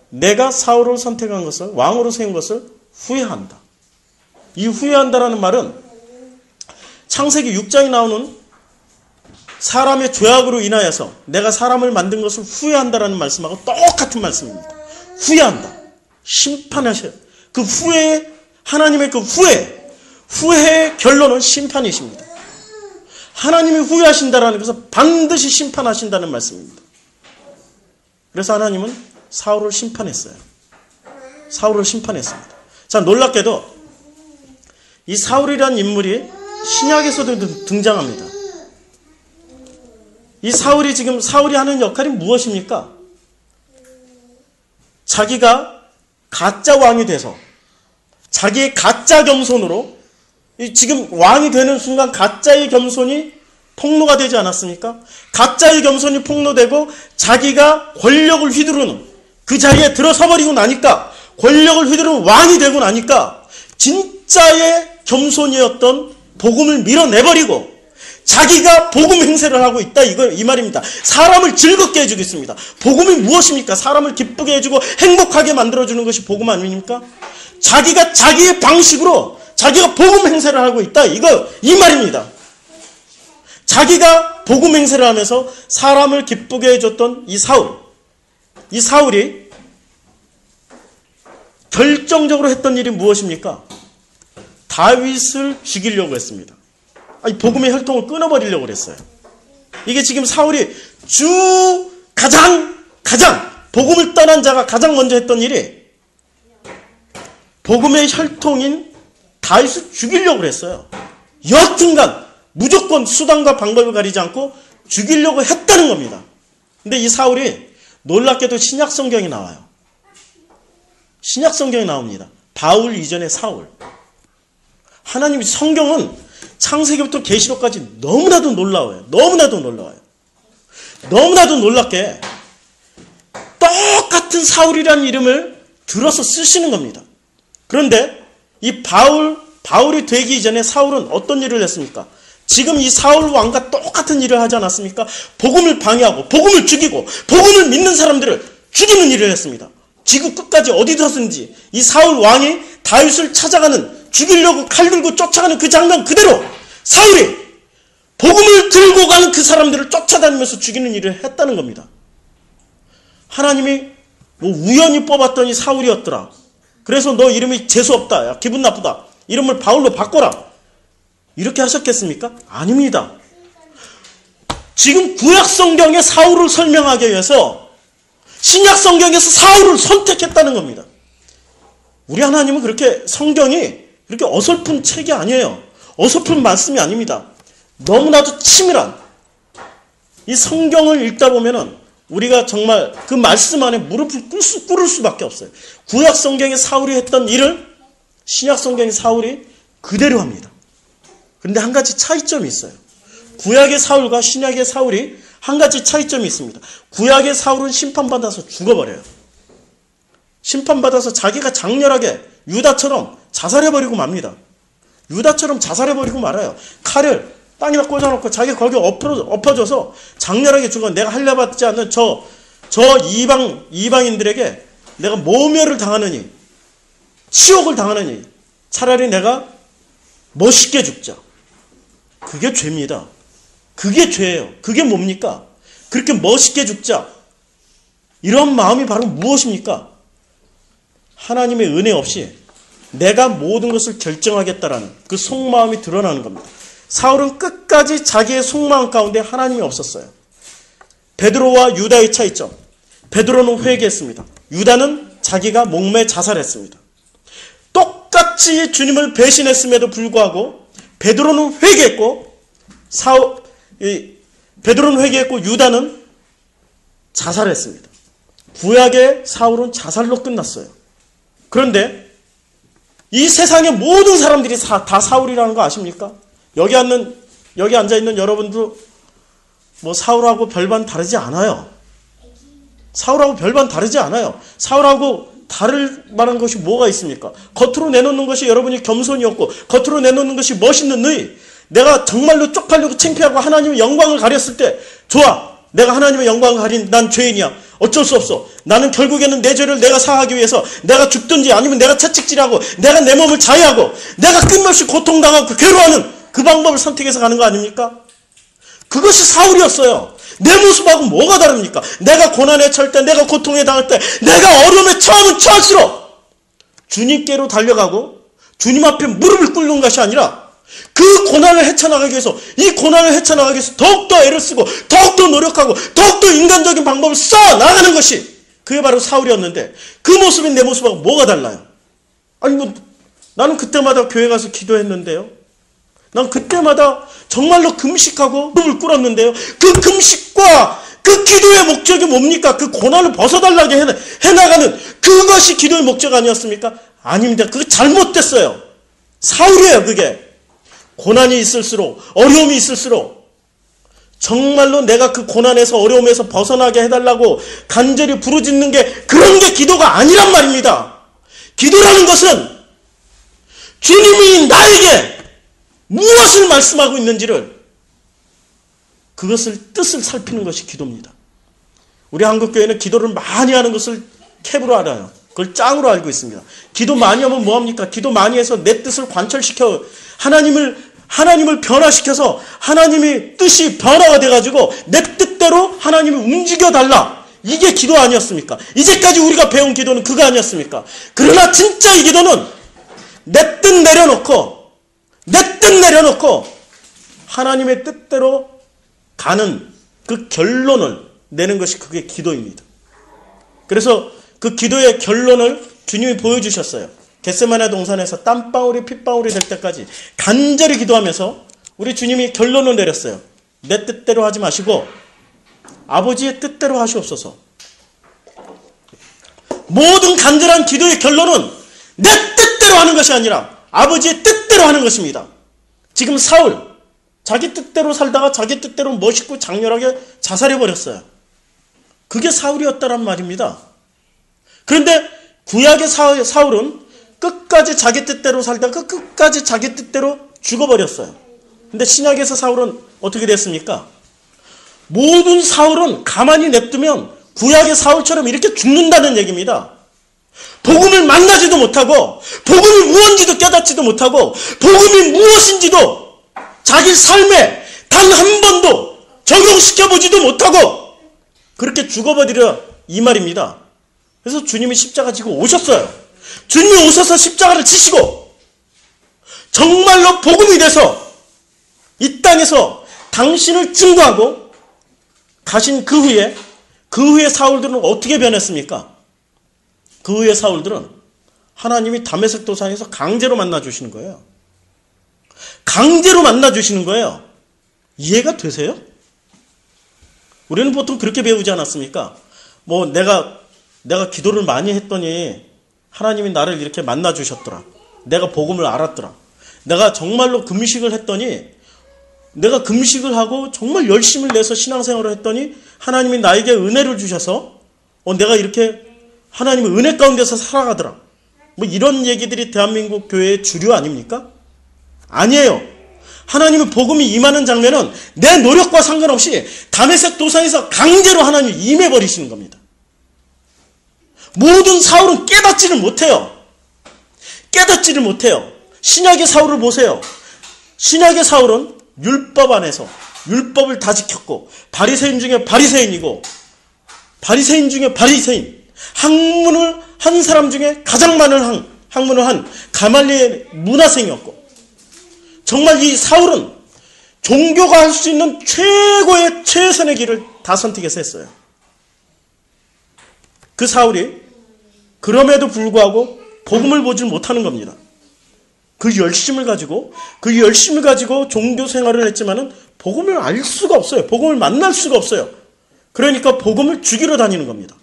내가 사울을 선택한 것을, 왕으로 세운 것을 후회한다. 이 후회한다라는 말은 창세기 6장에 나오는 사람의 죄악으로 인하여서 내가 사람을 만든 것을 후회한다라는 말씀하고 똑같은 말씀입니다. 후회한다. 심판하셔요. 그 후회에, 하나님의 그 후회의 결론은 심판이십니다. 하나님이 후회하신다라는 것은 반드시 심판하신다는 말씀입니다. 그래서 하나님은 사울을 심판했어요. 사울을 심판했습니다. 자, 놀랍게도 이 사울이라는 인물이 신약에서도 등장합니다. 이 사울이 하는 역할이 무엇입니까? 자기가 가짜 왕이 돼서 자기의 가짜 겸손으로 지금 왕이 되는 순간 가짜의 겸손이 폭로가 되지 않았습니까? 가짜의 겸손이 폭로되고 자기가 권력을 휘두르는 그 자리에 들어서 버리고 나니까 권력을 휘두르는 왕이 되고 나니까 진짜의 겸손이었던 복음을 밀어내버리고 자기가 복음 행세를 하고 있다 이 말입니다. 사람을 즐겁게 해주겠습니다. 복음이 무엇입니까? 사람을 기쁘게 해주고 행복하게 만들어주는 것이 복음 아닙니까? 자기가 자기의 방식으로 자기가 복음 행세를 하고 있다 이 말입니다. 자기가 복음 행세를 하면서 사람을 기쁘게 해줬던 이 사울이 결정적으로 했던 일이 무엇입니까? 다윗을 죽이려고 했습니다. 아니, 복음의 혈통을 끊어버리려고 그랬어요. 이게 지금 사울이 가장 복음을 떠난 자가 가장 먼저 했던 일이 복음의 혈통인 다윗을 죽이려고 그랬어요. 여하튼간 무조건 수단과 방법을 가리지 않고 죽이려고 했다는 겁니다. 근데 이 사울이 놀랍게도 신약 성경이 나와요. 신약 성경이 나옵니다. 바울 이전의 사울. 하나님의 성경은 창세기부터 계시록까지 너무나도 놀라워요. 너무나도 놀랍게 똑같은 사울이라는 이름을 들어서 쓰시는 겁니다. 그런데 이 바울이 되기 이전에 사울은 어떤 일을 했습니까? 지금 이 사울 왕과 똑같은 일을 하지 않았습니까? 복음을 방해하고 복음을 죽이고 복음을 믿는 사람들을 죽이는 일을 했습니다. 지구 끝까지 어디서든지 이 사울 왕이 다윗을 찾아가는 죽이려고 칼 들고 쫓아가는 그 장면 그대로 사울이 복음을 들고 가는 그 사람들을 쫓아다니면서 죽이는 일을 했다는 겁니다. 하나님이 우연히 뽑았더니 사울이었더라. 그래서 너 이름이 재수없다. 야, 기분 나쁘다. 이름을 바울로 바꿔라. 이렇게 하셨겠습니까? 아닙니다. 지금 구약 성경의 사울을 설명하기 위해서 신약 성경에서 사울을 선택했다는 겁니다. 우리 하나님은 그렇게 성경이 그렇게 어설픈 책이 아니에요. 어설픈 말씀이 아닙니다. 너무나도 치밀한 이 성경을 읽다 보면은 우리가 정말 그 말씀 안에 무릎을 꿇을 수밖에 없어요. 구약 성경의 사울이 했던 일을 신약 성경의 사울이 그대로 합니다. 그런데 한 가지 차이점이 있어요. 구약의 사울과 신약의 사울이 한 가지 차이점이 있습니다. 구약의 사울은 심판받아서 죽어버려요. 심판받아서 자기가 장렬하게 유다처럼 자살해버리고 맙니다. 유다처럼 자살해버리고 말아요. 칼을 땅에다 꽂아놓고 자기 거기에 엎어져서 장렬하게 죽어. 내가 할례받지 않는 저 이방인들에게 내가 모멸을 당하느니 치욕을 당하느니 차라리 내가 멋있게 죽자. 그게 죄입니다. 그게 죄예요. 그게 뭡니까? 그렇게 멋있게 죽자. 이런 마음이 바로 무엇입니까? 하나님의 은혜 없이 내가 모든 것을 결정하겠다라는 그 속마음이 드러나는 겁니다. 사울은 끝까지 자기의 속마음 가운데 하나님이 없었어요. 베드로와 유다의 차이점. 베드로는 회개했습니다. 유다는 자기가 목매 자살했습니다. 똑같이 주님을 배신했음에도 불구하고 베드로는 회개했고 유다는 자살했습니다. 구약의 사울은 자살로 끝났어요. 그런데 이 세상의 모든 사람들이 다 사울이라는 거 아십니까? 여기 앉아있는 여러분도 뭐 사울하고 별반 다르지 않아요. 사울하고 별반 다르지 않아요. 사울하고 다를 만한 것이 뭐가 있습니까? 겉으로 내놓는 것이 여러분이 겸손이었고 겉으로 내놓는 것이 멋있는 의. 내가 정말로 쪽팔리고 창피하고 하나님의 영광을 가렸을 때 좋아. 내가 하나님의 영광을 가린 난 죄인이야. 어쩔 수 없어. 나는 결국에는 내 죄를 내가 사하기 위해서 내가 죽든지 아니면 내가 채찍질하고 내가 내 몸을 자해하고 내가 끝없이 고통당하고 괴로워하는 그 방법을 선택해서 가는 거 아닙니까? 그것이 사울이었어요. 내 모습하고 뭐가 다릅니까? 내가 고난에 처할 때, 내가 고통에 당할 때, 내가 어려움에 처하면 처할수록 주님께로 달려가고 주님 앞에 무릎을 꿇는 것이 아니라 그 고난을 헤쳐나가기 위해서, 이 고난을 헤쳐나가기 위해서 더욱더 애를 쓰고 더욱더 노력하고 더욱더 인간적인 방법을 써 나가는 것이 그게 바로 사울이었는데, 그 모습이 내 모습하고 뭐가 달라요? 아니 뭐 나는 그때마다 교회 가서 기도했는데요. 난 그때마다 정말로 금식하고 무릎을 꿇었는데요. 그 금식과 그 기도의 목적이 뭡니까? 그 고난을 벗어달라고 해나가는 그것이 기도의 목적 아니었습니까? 아닙니다. 그거 잘못됐어요. 사울이에요. 그게 고난이 있을수록, 어려움이 있을수록 정말로 내가 그 고난에서, 어려움에서 벗어나게 해달라고 간절히 부르짖는 게, 그런 게 기도가 아니란 말입니다. 기도라는 것은 주님이 나에게 무엇을 말씀하고 있는지를, 그것을 뜻을 살피는 것이 기도입니다. 우리 한국교회는 기도를 많이 하는 것을 캡으로 알아요. 그걸 짱으로 알고 있습니다. 기도 많이 하면 뭐합니까? 기도 많이 해서 내 뜻을 관철시켜 하나님을 변화시켜서 하나님의 뜻이 변화가 돼가지고 내 뜻대로 하나님을 움직여달라. 이게 기도 아니었습니까? 이제까지 우리가 배운 기도는 그거 아니었습니까? 그러나 진짜 이 기도는 내 뜻 내려놓고 하나님의 뜻대로 가는 그 결론을 내는 것이, 그게 기도입니다. 그래서 그 기도의 결론을 주님이 보여주셨어요. 겟세마네 동산에서 땀방울이 핏방울이 될 때까지 간절히 기도하면서 우리 주님이 결론을 내렸어요. 내 뜻대로 하지 마시고 아버지의 뜻대로 하시옵소서. 모든 간절한 기도의 결론은 내 뜻대로 하는 것이 아니라 아버지의 뜻대로 하는 것입니다. 지금 사울, 자기 뜻대로 살다가 자기 뜻대로 멋있고 장렬하게 자살해버렸어요. 그게 사울이었다란 말입니다. 그런데 구약의 사울은 끝까지 자기 뜻대로 살다가 끝까지 자기 뜻대로 죽어버렸어요. 근데 신약에서 사울은 어떻게 됐습니까? 모든 사울은 가만히 냅두면 구약의 사울처럼 이렇게 죽는다는 얘기입니다. 복음을 만나지도 못하고, 복음이 무엇인지도 깨닫지도 못하고, 복음이 무엇인지도 자기 삶에 단 한 번도 적용시켜보지도 못하고 그렇게 죽어버리려, 이 말입니다. 그래서 주님이 십자가 지고 오셨어요. 주님이 오셔서 십자가를 지시고 정말로 복음이 돼서 이 땅에서 당신을 증거하고 가신 그 후에 사울들은 어떻게 변했습니까? 그 후에 사울들은 하나님이 다메섹 도상에서 강제로 만나주시는 거예요. 강제로 만나주시는 거예요. 이해가 되세요? 우리는 보통 그렇게 배우지 않았습니까? 뭐 내가 기도를 많이 했더니 하나님이 나를 이렇게 만나주셨더라. 내가 복음을 알았더라. 내가 정말로 금식을 했더니, 내가 금식을 하고 정말 열심을 내서 신앙생활을 했더니 하나님이 나에게 은혜를 주셔서 내가 이렇게 하나님의 은혜 가운데서 살아가더라. 뭐 이런 얘기들이 대한민국 교회의 주류 아닙니까? 아니에요. 하나님의 복음이 임하는 장면은 내 노력과 상관없이 다메섹 도상에서 강제로 하나님이 임해버리시는 겁니다. 모든 사울은 깨닫지를 못해요. 신약의 사울을 보세요. 신약의 사울은 율법 안에서 율법을 다 지켰고, 바리새인 중에 바리새인이고, 바리새인 중에 바리새인, 학문을 한 사람 중에 가장 많은 학문을 한 가말리엘 문화생이었고, 정말 이 사울은 종교가 할 수 있는 최고의 최선의 길을 다 선택해서 했어요. 그 사울이 그럼에도 불구하고 복음을 보지 못하는 겁니다. 그 열심을 가지고 종교 생활을 했지만은 복음을 알 수가 없어요. 복음을 만날 수가 없어요. 그러니까 복음을 죽이러 다니는 겁니다.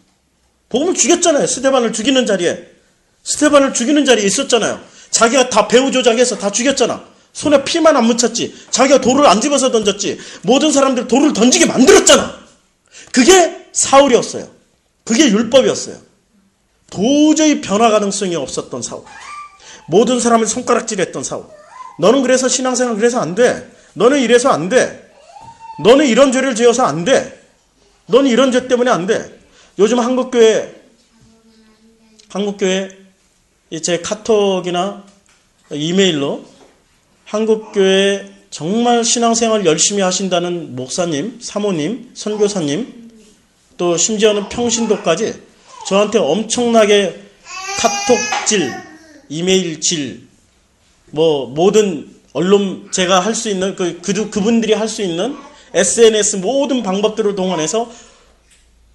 복음을 죽였잖아요. 스데반을 죽이는 자리에 있었잖아요. 자기가 다 배후 조작해서 다 죽였잖아. 손에 피만 안 묻혔지. 자기가 돌을 안 집어서 던졌지. 모든 사람들 돌을 던지게 만들었잖아. 그게 사울이었어요. 그게 율법이었어요. 도저히 변화 가능성이 없었던 사울. 모든 사람을 손가락질했던 사울. 너는 그래서 신앙생활 그래서 안 돼. 너는 이래서 안 돼. 너는 이런 죄를 지어서 안 돼. 너는 이런 죄 때문에 안 돼. 요즘 한국교회 제 카톡이나 이메일로 한국교회 정말 신앙생활 열심히 하신다는 목사님, 사모님, 선교사님, 또 심지어는 평신도까지 저한테 엄청나게 카톡질, 이메일질, 모든 언론, 제가 할 수 있는, 그분들이 할 수 있는 SNS 모든 방법들을 동원해서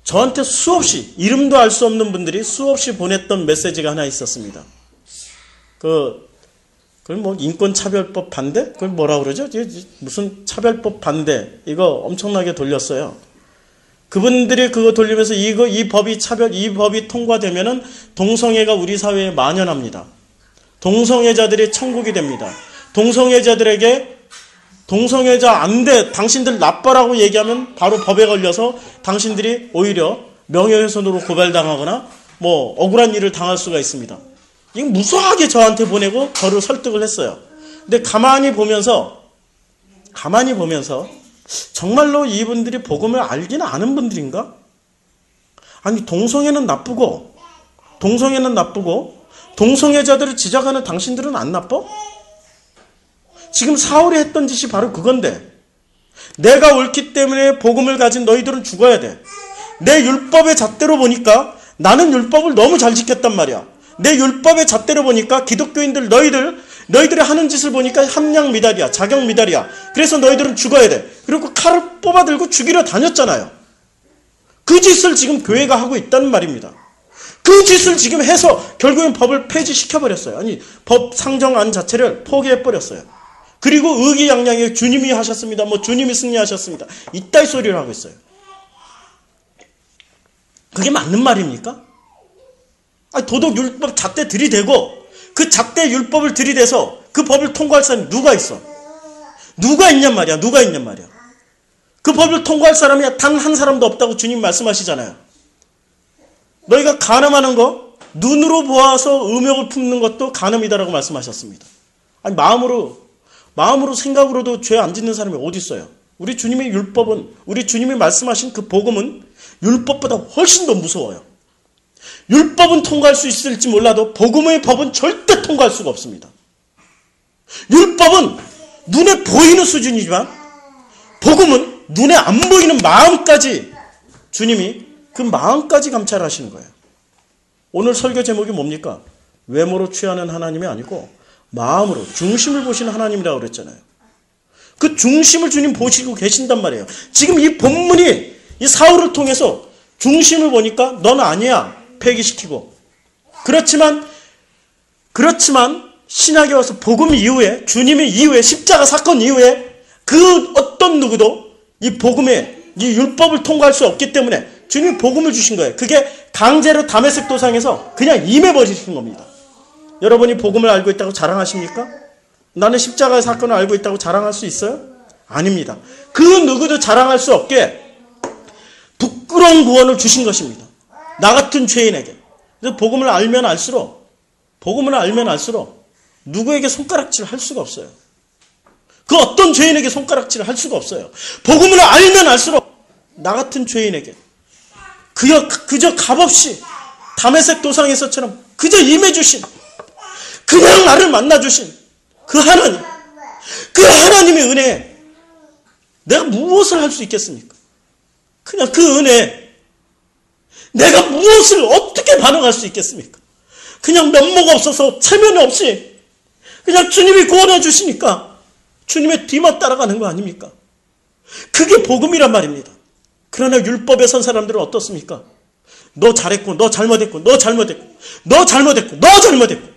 저한테 수없이, 이름도 알 수 없는 분들이 수없이 보냈던 메시지가 하나 있었습니다. 그걸 뭐 인권차별법 반대? 그걸 뭐라 그러죠? 무슨 차별법 반대? 이거 엄청나게 돌렸어요. 그분들이 그거 돌리면서 이 법이 통과되면은 동성애가 우리 사회에 만연합니다. 동성애자들이 천국이 됩니다. 동성애자 안 돼, 당신들 나빠라고 얘기하면 바로 법에 걸려서 당신들이 오히려 명예훼손으로 고발당하거나 뭐 억울한 일을 당할 수가 있습니다. 이거 무수하게 저한테 보내고 저를 설득을 했어요. 근데 가만히 보면서 정말로 이분들이 복음을 알기는 아는 분들인가? 아니, 동성애는 나쁘고 동성애자들을 지적하는 당신들은 안 나빠? 지금 사울이 했던 짓이 바로 그건데, 내가 옳기 때문에 복음을 가진 너희들은 죽어야 돼. 내 율법의 잣대로 보니까 나는 율법을 너무 잘 지켰단 말이야. 내 율법의 잣대로 보니까 기독교인들 너희들이 하는 짓을 보니까 함량 미달이야. 자격 미달이야. 그래서 너희들은 죽어야 돼. 그리고 칼을 뽑아들고 죽이러 다녔잖아요. 그 짓을 지금 교회가 하고 있다는 말입니다. 그 짓을 지금 해서 결국엔 법을 폐지시켜버렸어요. 아니, 법 상정안 자체를 포기해버렸어요. 그리고 의기양양하게 주님이 하셨습니다. 뭐 주님이 승리하셨습니다. 이따위 소리를 하고 있어요. 그게 맞는 말입니까? 아니, 도덕율법 잣대 들이대고 그 잣대 율법을 들이대서 그 법을 통과할 사람이 누가 있어? 누가 있냔 말이야. 그 법을 통과할 사람이 단 한 사람도 없다고 주님 말씀하시잖아요. 너희가 간음하는 거, 눈으로 보아서 음욕을 품는 것도 간음이다라고 말씀하셨습니다. 아니, 마음으로 생각으로도 죄 안 짓는 사람이 어디 있어요? 우리 주님의 율법은, 우리 주님이 말씀하신 그 복음은 율법보다 훨씬 더 무서워요. 율법은 통과할 수 있을지 몰라도 복음의 법은 절대 통과할 수가 없습니다. 율법은 눈에 보이는 수준이지만 복음은 눈에 안 보이는 마음까지, 주님이 그 마음까지 감찰하시는 거예요. 오늘 설교 제목이 뭡니까? 외모로 취하는 하나님이 아니고 마음으로, 중심을 보시는 하나님이라고 그랬잖아요. 그 중심을 주님 보시고 계신단 말이에요. 지금 이 본문이 이 사울을 통해서 중심을 보니까 넌 아니야, 폐기시키고. 그렇지만 신약에 와서 복음 이후에, 주님의 이후에, 십자가 사건 이후에 그 어떤 누구도 이 복음의, 이 율법을 통과할 수 없기 때문에 주님이 복음을 주신 거예요. 그게 강제로 다메섹 도상에서 그냥 임해버리신 겁니다. 여러분이 복음을 알고 있다고 자랑하십니까? 나는 십자가의 사건을 알고 있다고 자랑할 수 있어요? 아닙니다. 그 누구도 자랑할 수 없게 부끄러운 구원을 주신 것입니다. 나 같은 죄인에게. 그래서 복음을 알면 알수록 누구에게 손가락질을 할 수가 없어요. 그 어떤 죄인에게 손가락질을 할 수가 없어요. 복음을 알면 알수록 나 같은 죄인에게 그저 값없이 다메섹 도상에서처럼 그저 임해주신, 그냥 나를 만나주신 그 하나님의 은혜에 내가 무엇을 할 수 있겠습니까? 그냥 그 은혜에 내가 무엇을 어떻게 반응할 수 있겠습니까? 그냥 면목 없어서 체면 없이 그냥 주님이 구원해 주시니까 주님의 뒤만 따라가는 거 아닙니까? 그게 복음이란 말입니다. 그러나 율법에 선 사람들은 어떻습니까? 너 잘했고, 너 잘못했고, 너 잘못했고, 너 잘못했고, 너 잘못했고,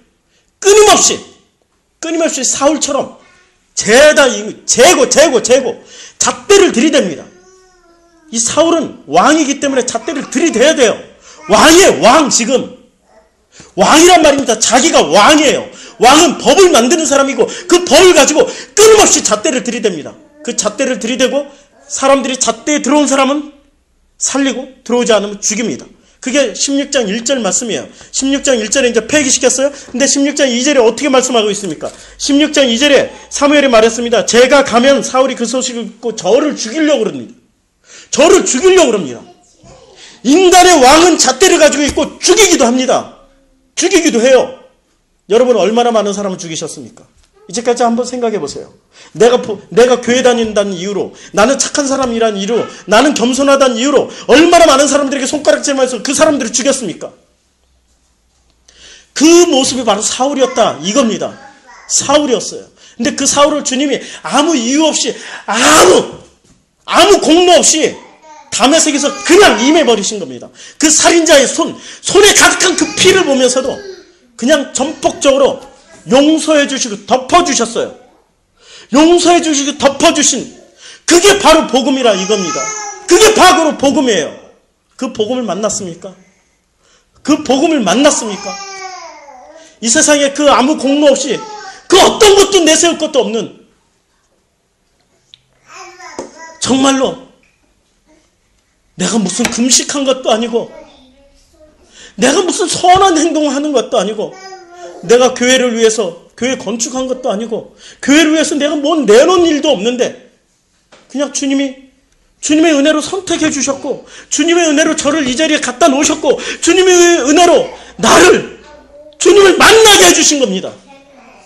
끊임없이 사울처럼 재고 잣대를 들이댑니다. 이 사울은 왕이기 때문에 잣대를 들이대야 돼요. 왕이에요, 왕. 지금 왕이란 말입니다. 자기가 왕이에요. 왕은 법을 만드는 사람이고 그 법을 가지고 끊임없이 잣대를 들이댑니다. 그 잣대를 들이대고 사람들이 잣대에 들어온 사람은 살리고 들어오지 않으면 죽입니다. 그게 16장 1절 말씀이에요. 16장 1절에 이제 폐기시켰어요. 근데 16장 2절에 어떻게 말씀하고 있습니까? 16장 2절에 사무엘이 말했습니다. 제가 가면 사울이 그 소식을 듣고 저를 죽이려고 그럽니다. 저를 죽이려고 그럽니다. 인간의 왕은 잣대를 가지고 있고 죽이기도 합니다. 죽이기도 해요. 여러분 얼마나 많은 사람을 죽이셨습니까? 이제까지 한번 생각해 보세요. 내가 교회 다닌다는 이유로, 나는 착한 사람이라는 이유로, 나는 겸손하다는 이유로 얼마나 많은 사람들에게 손가락질하면서 그 사람들을 죽였습니까? 그 모습이 바로 사울이었다, 이겁니다. 사울이었어요. 근데 그 사울을 주님이 아무 이유 없이 아무 공로 없이 다메섹에서 그냥 임해버리신 겁니다. 그 살인자의 손에 가득한 그 피를 보면서도 그냥 전폭적으로 용서해 주시고 덮어주셨어요. 용서해 주시고 덮어주신 그게 바로 복음이라 이겁니다. 그게 바로 복음이에요. 그 복음을 만났습니까? 그 복음을 만났습니까? 이 세상에 그 아무 공로 없이 그 어떤 것도 내세울 것도 없는 정말로 내가 무슨 금식한 것도 아니고 내가 무슨 선한 행동을 하는 것도 아니고 내가 교회를 위해서 교회 건축한 것도 아니고 교회를 위해서 내가 뭐 내놓은 일도 없는데 그냥 주님의 은혜로 선택해 주셨고 주님의 은혜로 저를 이 자리에 갖다 놓으셨고 주님의 은혜로 주님을 만나게 해주신 겁니다.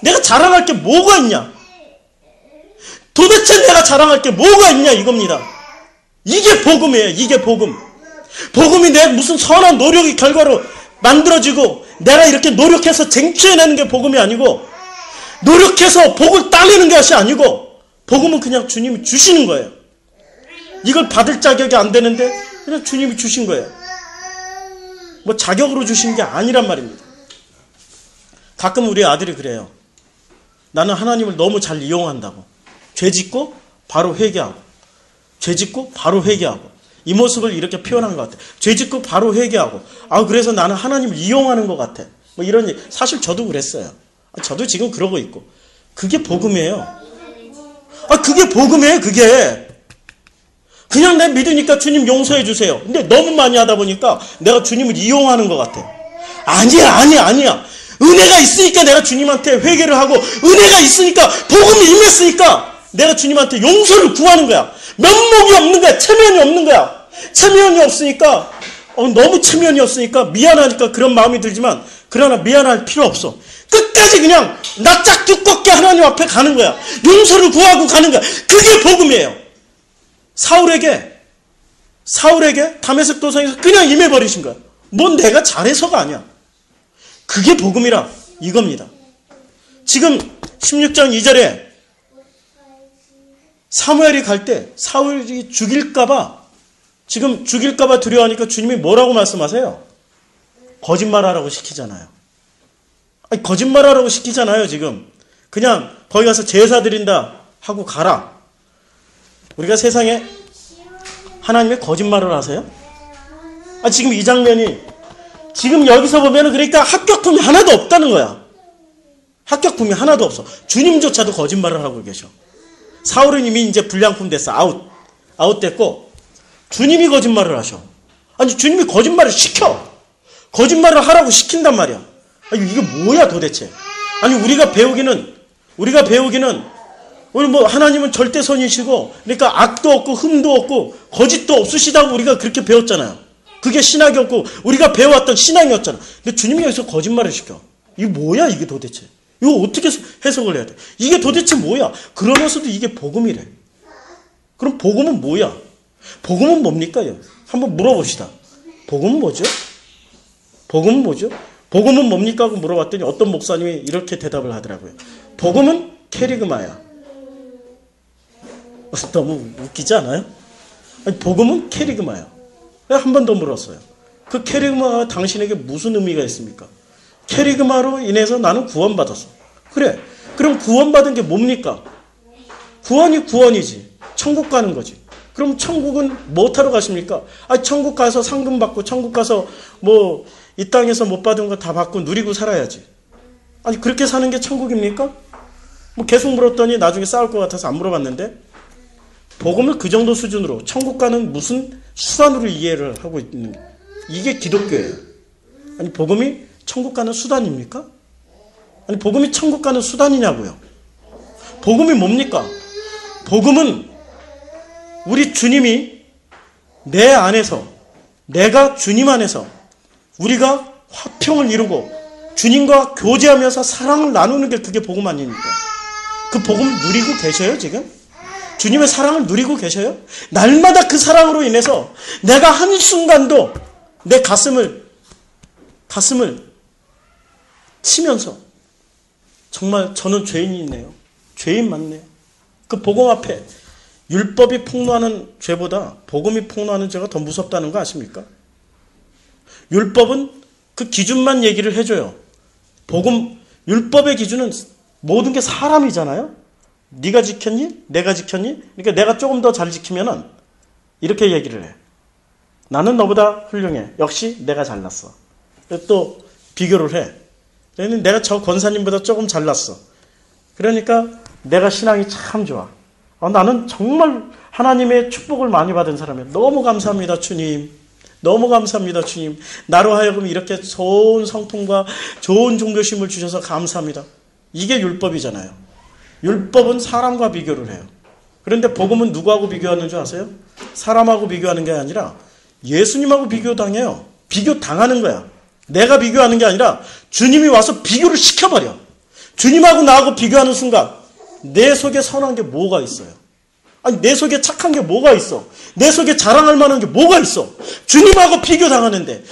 내가 자랑할 게 뭐가 있냐? 도대체 내가 자랑할 게 뭐가 있냐 이겁니다. 이게 복음이에요. 이게 복음. 복음이 내 무슨 선한 노력의 결과로 만들어지고 내가 이렇게 노력해서 쟁취해내는 게 복음이 아니고 노력해서 복을 따내는 것이 아니고 복음은 그냥 주님이 주시는 거예요. 이걸 받을 자격이 안 되는데 그냥 주님이 주신 거예요. 뭐 자격으로 주신 게 아니란 말입니다. 가끔 우리 아들이 그래요. 나는 하나님을 너무 잘 이용한다고. 죄 짓고 바로 회개하고 죄 짓고 바로 회개하고 이 모습을 이렇게 표현한 것 같아. 죄 짓고 바로 회개하고 그래서 나는 하나님을 이용하는 것 같아. 뭐 이런 얘기. 사실 저도 그랬어요. 저도 지금 그러고 있고. 그게 복음이에요. 그게 복음이에요. 그게. 그냥 내가 믿으니까 주님 용서해 주세요. 근데 너무 많이 하다 보니까 내가 주님을 이용하는 것 같아. 아니야. 은혜가 있으니까 내가 주님한테 회개를 하고 은혜가 있으니까 복음이 임했으니까 내가 주님한테 용서를 구하는 거야. 면목이 없는 거야. 체면이 없는 거야. 체면이 없으니까 너무 체면이 없으니까 미안하니까 그런 마음이 들지만 그러나 미안할 필요 없어. 끝까지 그냥 낯짝 두껍게 하나님 앞에 가는 거야. 용서를 구하고 가는 거야. 그게 복음이에요. 사울에게 다메섹 도성에서 그냥 임해버리신 거야. 뭔 내가 잘해서가 아니야. 그게 복음이라 이겁니다. 지금 16장 2절에 사무엘이 갈 때 사울이 죽일까봐 두려워하니까 주님이 뭐라고 말씀하세요? 거짓말하라고 시키잖아요. 거짓말하라고 시키잖아요. 지금 그냥 거기 가서 제사 드린다 하고 가라. 우리가 세상에 하나님의 거짓말을 하세요? 지금 이 장면이 지금 여기서 보면은 그러니까 합격품이 하나도 없다는 거야. 합격품이 하나도 없어. 주님조차도 거짓말을 하고 계셔. 사울은 이미 이제 불량품 됐어. 아웃됐고 주님이 거짓말을 하셔. 주님이 거짓말을 시켜. 거짓말을 하라고 시킨단 말이야. 이게 뭐야 도대체. 우리가 배우기는 우리 하나님은 절대선이시고 그러니까 악도 없고 흠도 없고 거짓도 없으시다고 우리가 그렇게 배웠잖아요. 그게 신학이었고 우리가 배워왔던 신앙이었잖아. 근데 주님이 여기서 거짓말을 시켜. 이게 뭐야 이게 도대체. 이거 어떻게 해석을 해야 돼? 이게 도대체 뭐야? 그러면서도 이게 복음이래. 그럼 복음은 뭐야? 복음은 뭡니까? 한번 물어봅시다. 복음은 뭐죠? 복음은 뭐죠? 복음은 뭡니까? 하고 물어봤더니 어떤 목사님이 이렇게 대답을 하더라고요. 복음은 캐리그마야. 너무 웃기지 않아요? 복음은 캐리그마야. 한 번 더 물었어요. 그 캐리그마가 당신에게 무슨 의미가 있습니까? 캐리그마로 인해서 나는 구원받았어. 그래. 그럼 구원받은 게 뭡니까? 구원이 구원이지. 천국 가는 거지. 그럼 천국은 뭐 타러 가십니까? 천국 가서 상금 받고 천국 가서 이 땅에서 못 받은 거 다 받고 누리고 살아야지. 그렇게 사는 게 천국입니까? 계속 물었더니 나중에 싸울 것 같아서 안 물어봤는데 복음을 그 정도 수준으로 천국 가는 무슨 수단으로 이해를 하고 있는 이게 기독교예요. 복음이 천국 가는 수단입니까? 복음이 천국 가는 수단이냐고요. 복음이 뭡니까? 복음은 우리 주님이 내 안에서 내가 주님 안에서 우리가 화평을 이루고 주님과 교제하면서 사랑을 나누는 게 그게 복음 아닙니까? 그 복음을 누리고 계셔요 지금? 주님의 사랑을 누리고 계셔요? 날마다 그 사랑으로 인해서 내가 한순간도 내 가슴을 치면서 정말 저는 죄인이네요. 죄인 많네요. 그 복음 앞에 율법이 폭로하는 죄보다 복음이 폭로하는 죄가 더 무섭다는 거 아십니까? 율법은 그 기준만 얘기를 해줘요. 율법의 기준은 모든 게 사람이잖아요. 네가 지켰니? 내가 지켰니? 그러니까 내가 조금 더 잘 지키면은 이렇게 얘기를 해. 나는 너보다 훌륭해. 역시 내가 잘났어. 또 비교를 해. 내가 저 권사님보다 조금 잘났어. 그러니까 내가 신앙이 참 좋아. 나는 정말 하나님의 축복을 많이 받은 사람이에요. 너무 감사합니다, 주님. 너무 감사합니다, 주님. 나로 하여금 이렇게 좋은 성품과 좋은 종교심을 주셔서 감사합니다. 이게 율법이잖아요. 율법은 사람과 비교를 해요. 그런데 복음은 누구하고 비교하는 줄 아세요? 사람하고 비교하는 게 아니라 예수님하고 비교당해요. 비교당하는 거야. 내가 비교하는 게 아니라 주님이 와서 비교를 시켜버려. 주님하고 나하고 비교하는 순간 내 속에 선한 게 뭐가 있어요? 아니, 내 속에 착한 게 뭐가 있어? 내 속에 자랑할 만한 게 뭐가 있어? 주님하고 비교당하는데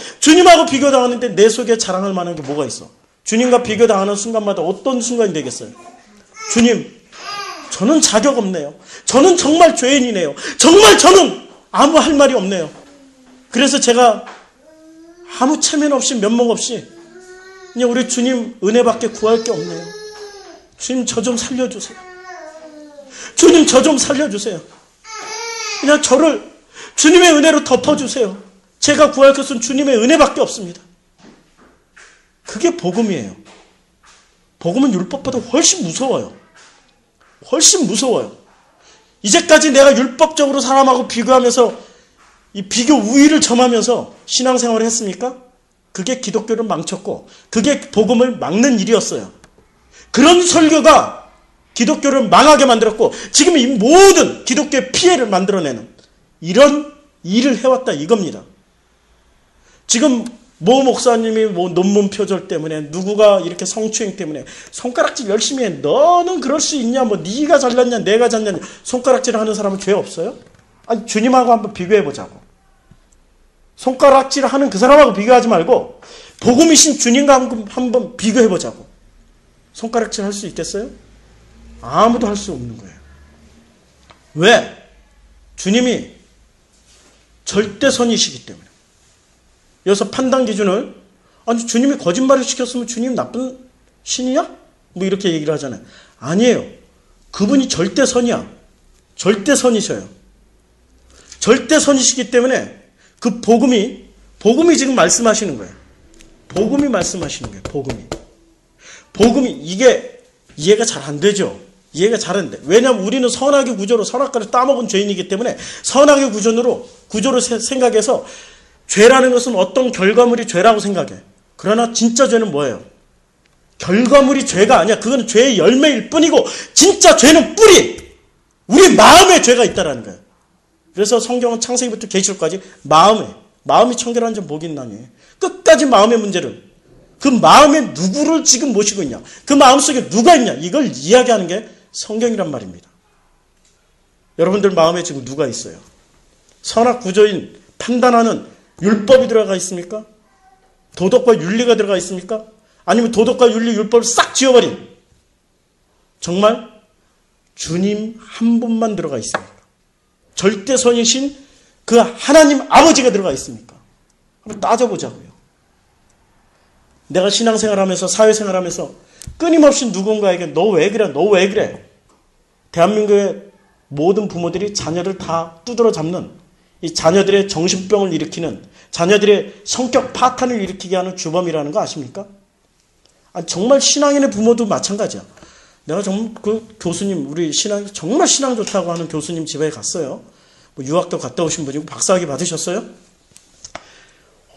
내 속에 자랑할 만한 게 뭐가 있어? 주님과 비교당하는 순간마다 어떤 순간이 되겠어요? 주님, 저는 자격 없네요. 저는 정말 죄인이네요. 정말 저는 아무 할 말이 없네요. 그래서 제가 아무 체면 없이 면목 없이 그냥 우리 주님 은혜밖에 구할 게 없네요. 주님, 저 좀 살려주세요. 주님, 저 좀 살려주세요. 그냥 저를 주님의 은혜로 덮어주세요. 제가 구할 것은 주님의 은혜밖에 없습니다. 그게 복음이에요. 복음은 율법보다 훨씬 무서워요. 훨씬 무서워요. 이제까지 내가 율법적으로 사람하고 비교하면서 이 비교 우위를 점하면서 신앙생활을 했습니까? 그게 기독교를 망쳤고 그게 복음을 막는 일이었어요. 그런 설교가 기독교를 망하게 만들었고 지금 이 모든 기독교의 피해를 만들어내는 이런 일을 해왔다 이겁니다. 지금 모 목사님이 뭐 논문 표절 때문에 누구가 이렇게 성추행 때문에 손가락질 열심히 해. 너는 그럴 수 있냐? 뭐 네가 잘났냐? 내가 잘났냐? 손가락질 하는 사람은 죄 없어요? 아니, 주님하고 한번 비교해보자고. 손가락질 하는 그 사람하고 비교하지 말고 복음이신 주님과 한번 비교해보자고. 손가락질 할 수 있겠어요? 아무도 할 수 없는 거예요. 왜? 주님이 절대선이시기 때문에. 여기서 판단 기준을 아니 주님이 거짓말을 시켰으면 주님 나쁜 신이야? 뭐 이렇게 얘기를 하잖아요. 아니에요. 그분이 절대선이야. 절대선이셔요. 절대선이시기 때문에 그 복음이 지금 말씀하시는 거예요. 복음이 말씀하시는 거예요. 복음이 이게 이해가 잘 안 되죠. 이해가 잘 안 돼. 왜냐하면 우리는 선악의 구조로 선악과를 따먹은 죄인이기 때문에 선악의 구조로 생각해서 죄라는 것은 어떤 결과물이 죄라고 생각해. 그러나 진짜 죄는 뭐예요? 결과물이 죄가 아니야. 그건 죄의 열매일 뿐이고 진짜 죄는 뿌리. 우리 마음에 죄가 있다라는 거예요. 그래서 성경은 창세기부터 계시록까지 마음이 청결한 자 복이 있나니 끝까지 마음의 문제를 그 마음에 누구를 지금 모시고 있냐. 그 마음속에 누가 있냐. 이걸 이야기하는 게 성경이란 말입니다. 여러분들 마음에 지금 누가 있어요? 선악 구조인 판단하는 율법이 들어가 있습니까? 도덕과 윤리가 들어가 있습니까? 아니면 도덕과 윤리, 율법을 싹 지워버린 정말 주님 한 분만 들어가 있습니까? 절대선이신 그 하나님 아버지가 들어가 있습니까? 한번 따져보자고요. 내가 신앙생활하면서 사회생활하면서 끊임없이 누군가에게 너 왜 그래? 대한민국의 모든 부모들이 자녀를 다 두드러 잡는 이 자녀들의 정신병을 일으키는 자녀들의 성격 파탄을 일으키게 하는 주범이라는 거 아십니까? 정말 신앙인의 부모도 마찬가지야. 내가 정말 그 교수님 우리 정말 신앙 좋다고 하는 교수님 집에 갔어요. 뭐 유학도 갔다 오신 분이고 박사학위 받으셨어요?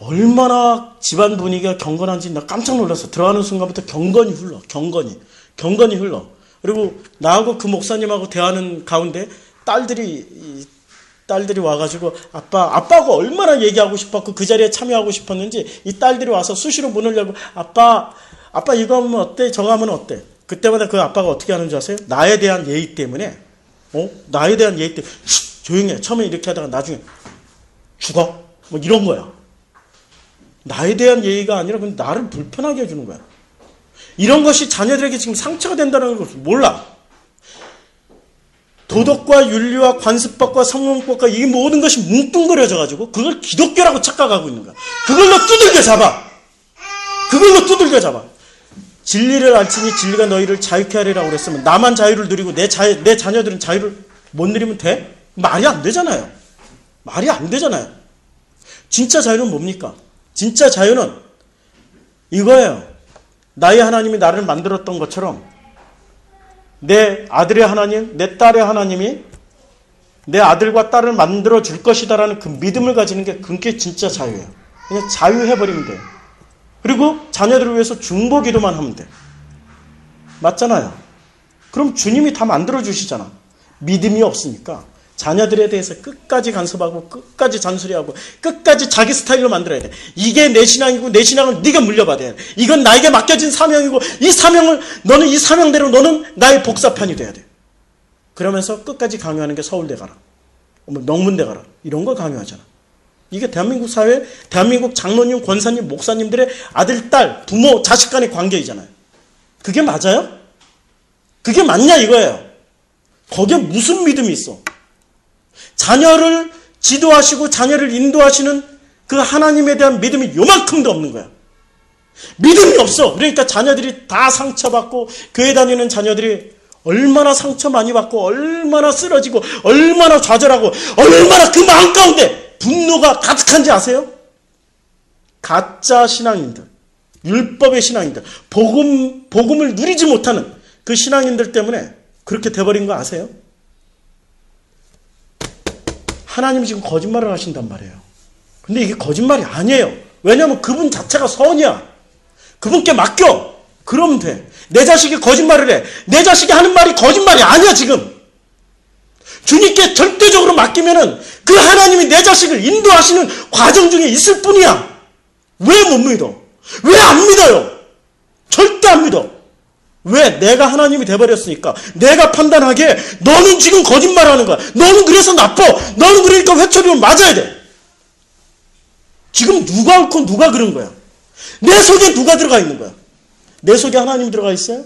얼마나 집안 분위기가 경건한지 나 깜짝 놀랐어. 들어가는 순간부터 경건이 흘러. 그리고 나하고 그 목사님하고 대하는 가운데 딸들이 와가지고 아빠하고 얼마나 얘기하고 싶었고 그 자리에 참여하고 싶었는지 이 딸들이 와서 수시로 문을 열고 아빠 이거 하면 어때? 저거 하면 어때? 그때마다 그 아빠가 어떻게 하는 줄 아세요? 나에 대한 예의 때문에 조용히 해. 처음에 이렇게 하다가 나중에 죽어? 뭐 이런 거야. 나에 대한 예의가 아니라 그냥 나를 불편하게 해주는 거야. 이런 것이 자녀들에게 지금 상처가 된다는 걸 몰라. 도덕과 윤리와 관습법과 성문법과 이 모든 것이 뭉뚱그려져 가지고 그걸 기독교라고 착각하고 있는 거야. 그걸로 두들겨 잡아. 그걸로 두들겨 잡아. 진리를 알지니 진리가 너희를 자유케 하리라고 그랬으면 나만 자유를 누리고 내 자녀들은 자유를 못 누리면 돼? 말이 안 되잖아요. 말이 안 되잖아요. 진짜 자유는 뭡니까? 진짜 자유는 이거예요. 나의 하나님이 나를 만들었던 것처럼 내 아들의 하나님, 내 딸의 하나님이 내 아들과 딸을 만들어 줄 것이다라는 그 믿음을 가지는 게 그게 진짜 자유예요. 그냥 자유해버리면 돼요. 그리고 자녀들을 위해서 중보기도만 하면 돼. 맞잖아요. 그럼 주님이 다 만들어 주시잖아. 믿음이 없으니까 자녀들에 대해서 끝까지 간섭하고 끝까지 잔소리하고 끝까지 자기 스타일로 만들어야 돼. 이게 내 신앙이고 내 신앙을 네가 물려받아야 돼. 이건 나에게 맡겨진 사명이고 이 사명을 너는 이 사명대로 너는 나의 복사판이 돼야 돼. 그러면서 끝까지 강요하는 게 서울대 가라. 명문대 가라. 이런 거 강요하잖아. 이게 대한민국 사회, 대한민국 장로님, 권사님, 목사님들의 아들, 딸, 부모, 자식 간의 관계이잖아요. 그게 맞아요? 그게 맞냐 이거예요. 거기에 무슨 믿음이 있어? 자녀를 지도하시고 자녀를 인도하시는 그 하나님에 대한 믿음이 요만큼도 없는 거야. 믿음이 없어. 그러니까 자녀들이 다 상처받고 교회 다니는 자녀들이 얼마나 상처 많이 받고 얼마나 쓰러지고 얼마나 좌절하고 얼마나 그 마음 가운데 분노가 가득한지 아세요? 가짜 신앙인들, 율법의 신앙인들, 복음을 누리지 못하는 그 신앙인들 때문에 그렇게 돼버린 거 아세요? 하나님이 지금 거짓말을 하신단 말이에요. 근데 이게 거짓말이 아니에요. 왜냐하면 그분 자체가 선이야. 그분께 맡겨. 그러면 돼. 내 자식이 거짓말을 해. 내 자식이 하는 말이 거짓말이 아니야 지금. 주님께 절대적으로 맡기면은 그 하나님이 내 자식을 인도하시는 과정 중에 있을 뿐이야. 왜 못 믿어? 왜 안 믿어요? 절대 안 믿어. 왜? 내가 하나님이 돼버렸으니까. 내가 판단하기에 너는 지금 거짓말하는 거야. 너는 그래서 나빠. 너는 그러니까 회초리를 맞아야 돼. 지금 누가 옳고 누가 그런 거야? 내 속에 누가 들어가 있는 거야? 내 속에 하나님이 들어가 있어요?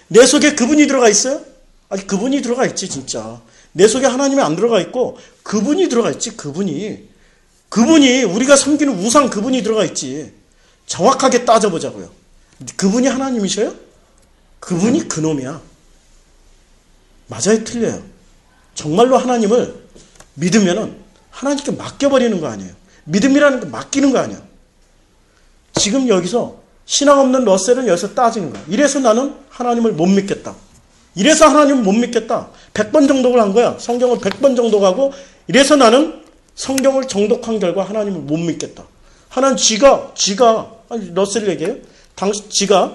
내 속에 그분이 들어가 있어요? 아니 그분이 들어가 있지 진짜. 내 속에 하나님이 안 들어가 있고 그분이 들어가 있지. 그분이 우리가 섬기는 우상 그분이 들어가 있지. 정확하게 따져보자고요. 그분이 하나님이셔요? 그분이 그놈이야. 맞아요? 틀려요? 정말로 하나님을 믿으면은 하나님께 맡겨버리는 거 아니에요. 믿음이라는 거 맡기는 거 아니야. 지금 여기서 신앙 없는 러셀은 여기서 따지는 거야. 이래서 나는 하나님을 못 믿겠다. 이래서 하나님을 못 믿겠다. 100번 정독을 한 거야. 성경을 100번 정독하고 이래서 나는 성경을 정독한 결과 하나님을 못 믿겠다. 하나님 지가 아니 러셀 얘기해요. 당신 지가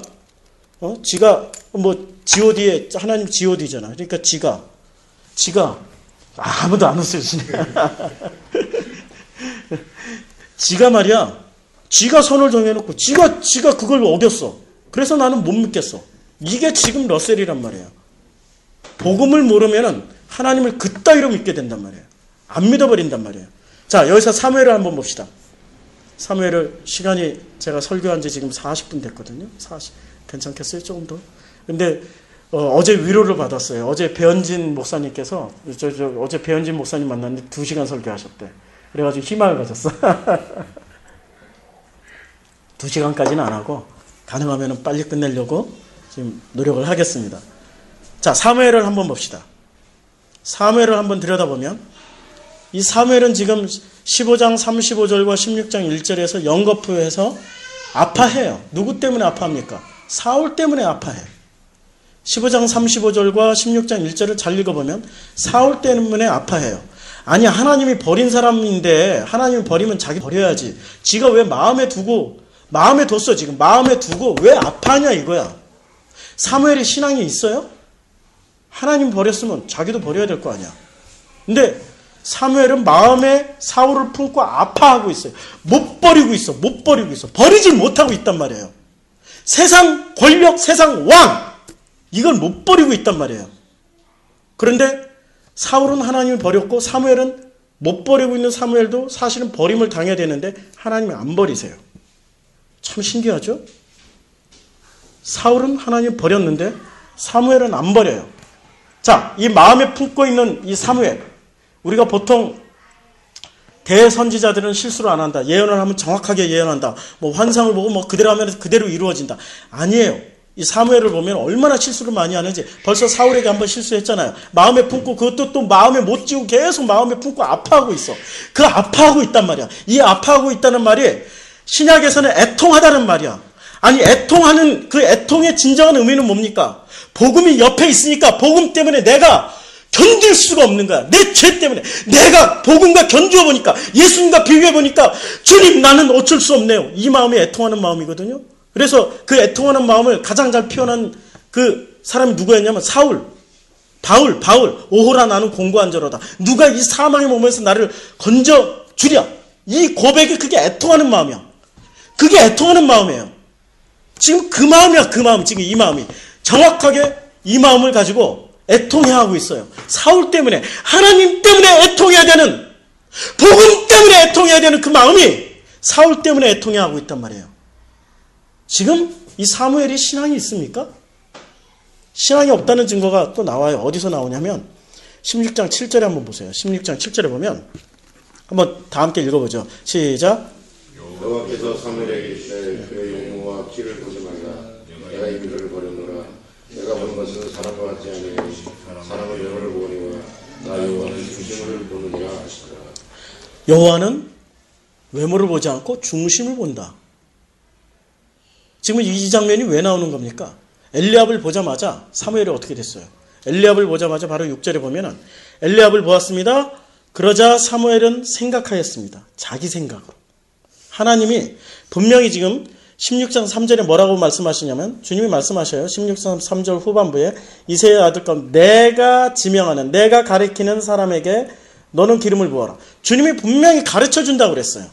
뭐 G.O.D에 하나님 G.O.D잖아. 그러니까 지가 아무도 안 웃어요. 지가 말이야. 지가 선을 정해놓고 지가 그걸 어겼어. 그래서 나는 못 믿겠어. 이게 지금 러셀이란 말이에요. 복음을 모르면은 하나님을 그따위로 믿게 된단 말이에요. 안 믿어버린단 말이에요. 자, 여기서 사무엘을 한번 봅시다. 사무엘을 시간이 제가 설교한 지 지금 40분 됐거든요. 괜찮겠어요? 조금 더? 근데 어제 위로를 받았어요. 어제 배현진 목사님께서 어제 배현진 목사님 만났는데 2시간 설교하셨대. 그래가지고 희망을 가졌어. 2시간까지는 안 하고 가능하면 빨리 끝내려고 지금 노력을 하겠습니다. 자, 사무엘을 한번 봅시다. 사무엘을 한번 들여다보면 이 사무엘은 지금 15장 35절과 16장 1절에서 연거푸해서 아파해요. 누구 때문에 아파합니까? 사울 때문에 아파해. 15장 35절과 16장 1절을 잘 읽어보면 사울 때문에 아파해요. 아니 하나님이 버린 사람인데 하나님이 버리면 자기 버려야지. 지가 왜 마음에 뒀어 지금. 마음에 두고 왜 아파하냐 이거야. 사무엘이 신앙이 있어요? 하나님 버렸으면 자기도 버려야 될 거 아니야. 근데 사무엘은 마음에 사울을 품고 아파하고 있어요. 못 버리고 있어. 버리질 못하고 있단 말이에요. 세상 권력, 세상 왕 이걸 못 버리고 있단 말이에요. 그런데 사울은 하나님이 버렸고 사무엘은 못 버리고 있는 사무엘도 사실은 버림을 당해야 되는데 하나님이 안 버리세요. 참 신기하죠? 사울은 하나님 버렸는데 사무엘은 안 버려요. 자, 이 마음에 품고 있는 이 사무엘, 우리가 보통 대선지자들은 실수를 안 한다. 예언을 하면 정확하게 예언한다. 뭐 환상을 보고 뭐 그대로 하면 그대로 이루어진다. 아니에요. 이 사무엘을 보면 얼마나 실수를 많이 하는지. 벌써 사울에게 한번 실수했잖아요. 마음에 품고 그것도 또 마음에 못 지우고 계속 마음에 품고 아파하고 있어. 그 아파하고 있단 말이야. 이 아파하고 있다는 말이 신약에서는 애통하다는 말이야. 아니, 애통하는 그 애통의 진정한 의미는 뭡니까? 복음이 옆에 있으니까 복음 때문에 내가 견딜 수가 없는 거야. 내 죄 때문에. 내가 복음과 견주어 보니까, 예수님과 비교해 보니까 주님, 나는 어쩔 수 없네요. 이 마음이 애통하는 마음이거든요. 그래서 그 애통하는 마음을 가장 잘 표현한 그 사람이 누구였냐면 사울, 바울, 오호라 나는 공고한 자로다. 누가 이 사망의 몸에서 나를 건져 주랴. 이 고백이 그게 애통하는 마음이야. 그게 애통하는 마음이에요. 지금 그 마음이야, 그 마음. 지금 이 마음이. 정확하게 이 마음을 가지고 애통해하고 있어요. 사울 때문에, 하나님 때문에 애통해야 되는, 복음 때문에 애통해야 되는 그 마음이 사울 때문에 애통해하고 있단 말이에요. 지금 이 사무엘이 신앙이 있습니까? 신앙이 없다는 증거가 또 나와요. 어디서 나오냐면 16장 7절에 한번 보세요. 16장 7절에 보면 한번 다 함께 읽어보죠. 시작. 여호와께서 사무엘에게 이르시되 그의 용모와 키를 보지 말라. 내가 이 그를 버렸노라. 내가 본 것은 사람과 같지 아니하니 사람은 외모를 보거니와 나 여호와는 중심을 보느니라 하시더라. 여호와는 외모를 보지 않고 중심을 본다. 지금 이 장면이 왜 나오는 겁니까? 엘리압을 보자마자 사무엘이 어떻게 됐어요? 엘리압을 보자마자 바로 6절에 보면은 엘리압을 보았습니다. 그러자 사무엘은 생각하였습니다. 자기 생각으로. 하나님이 분명히 지금 16장 3절에 뭐라고 말씀하시냐면 주님이 말씀하셔요. 16장 3절 후반부에 이새의 아들 가운데 내가 지명하는, 내가 가리키는 사람에게 너는 기름을 부어라. 주님이 분명히 가르쳐준다고 그랬어요.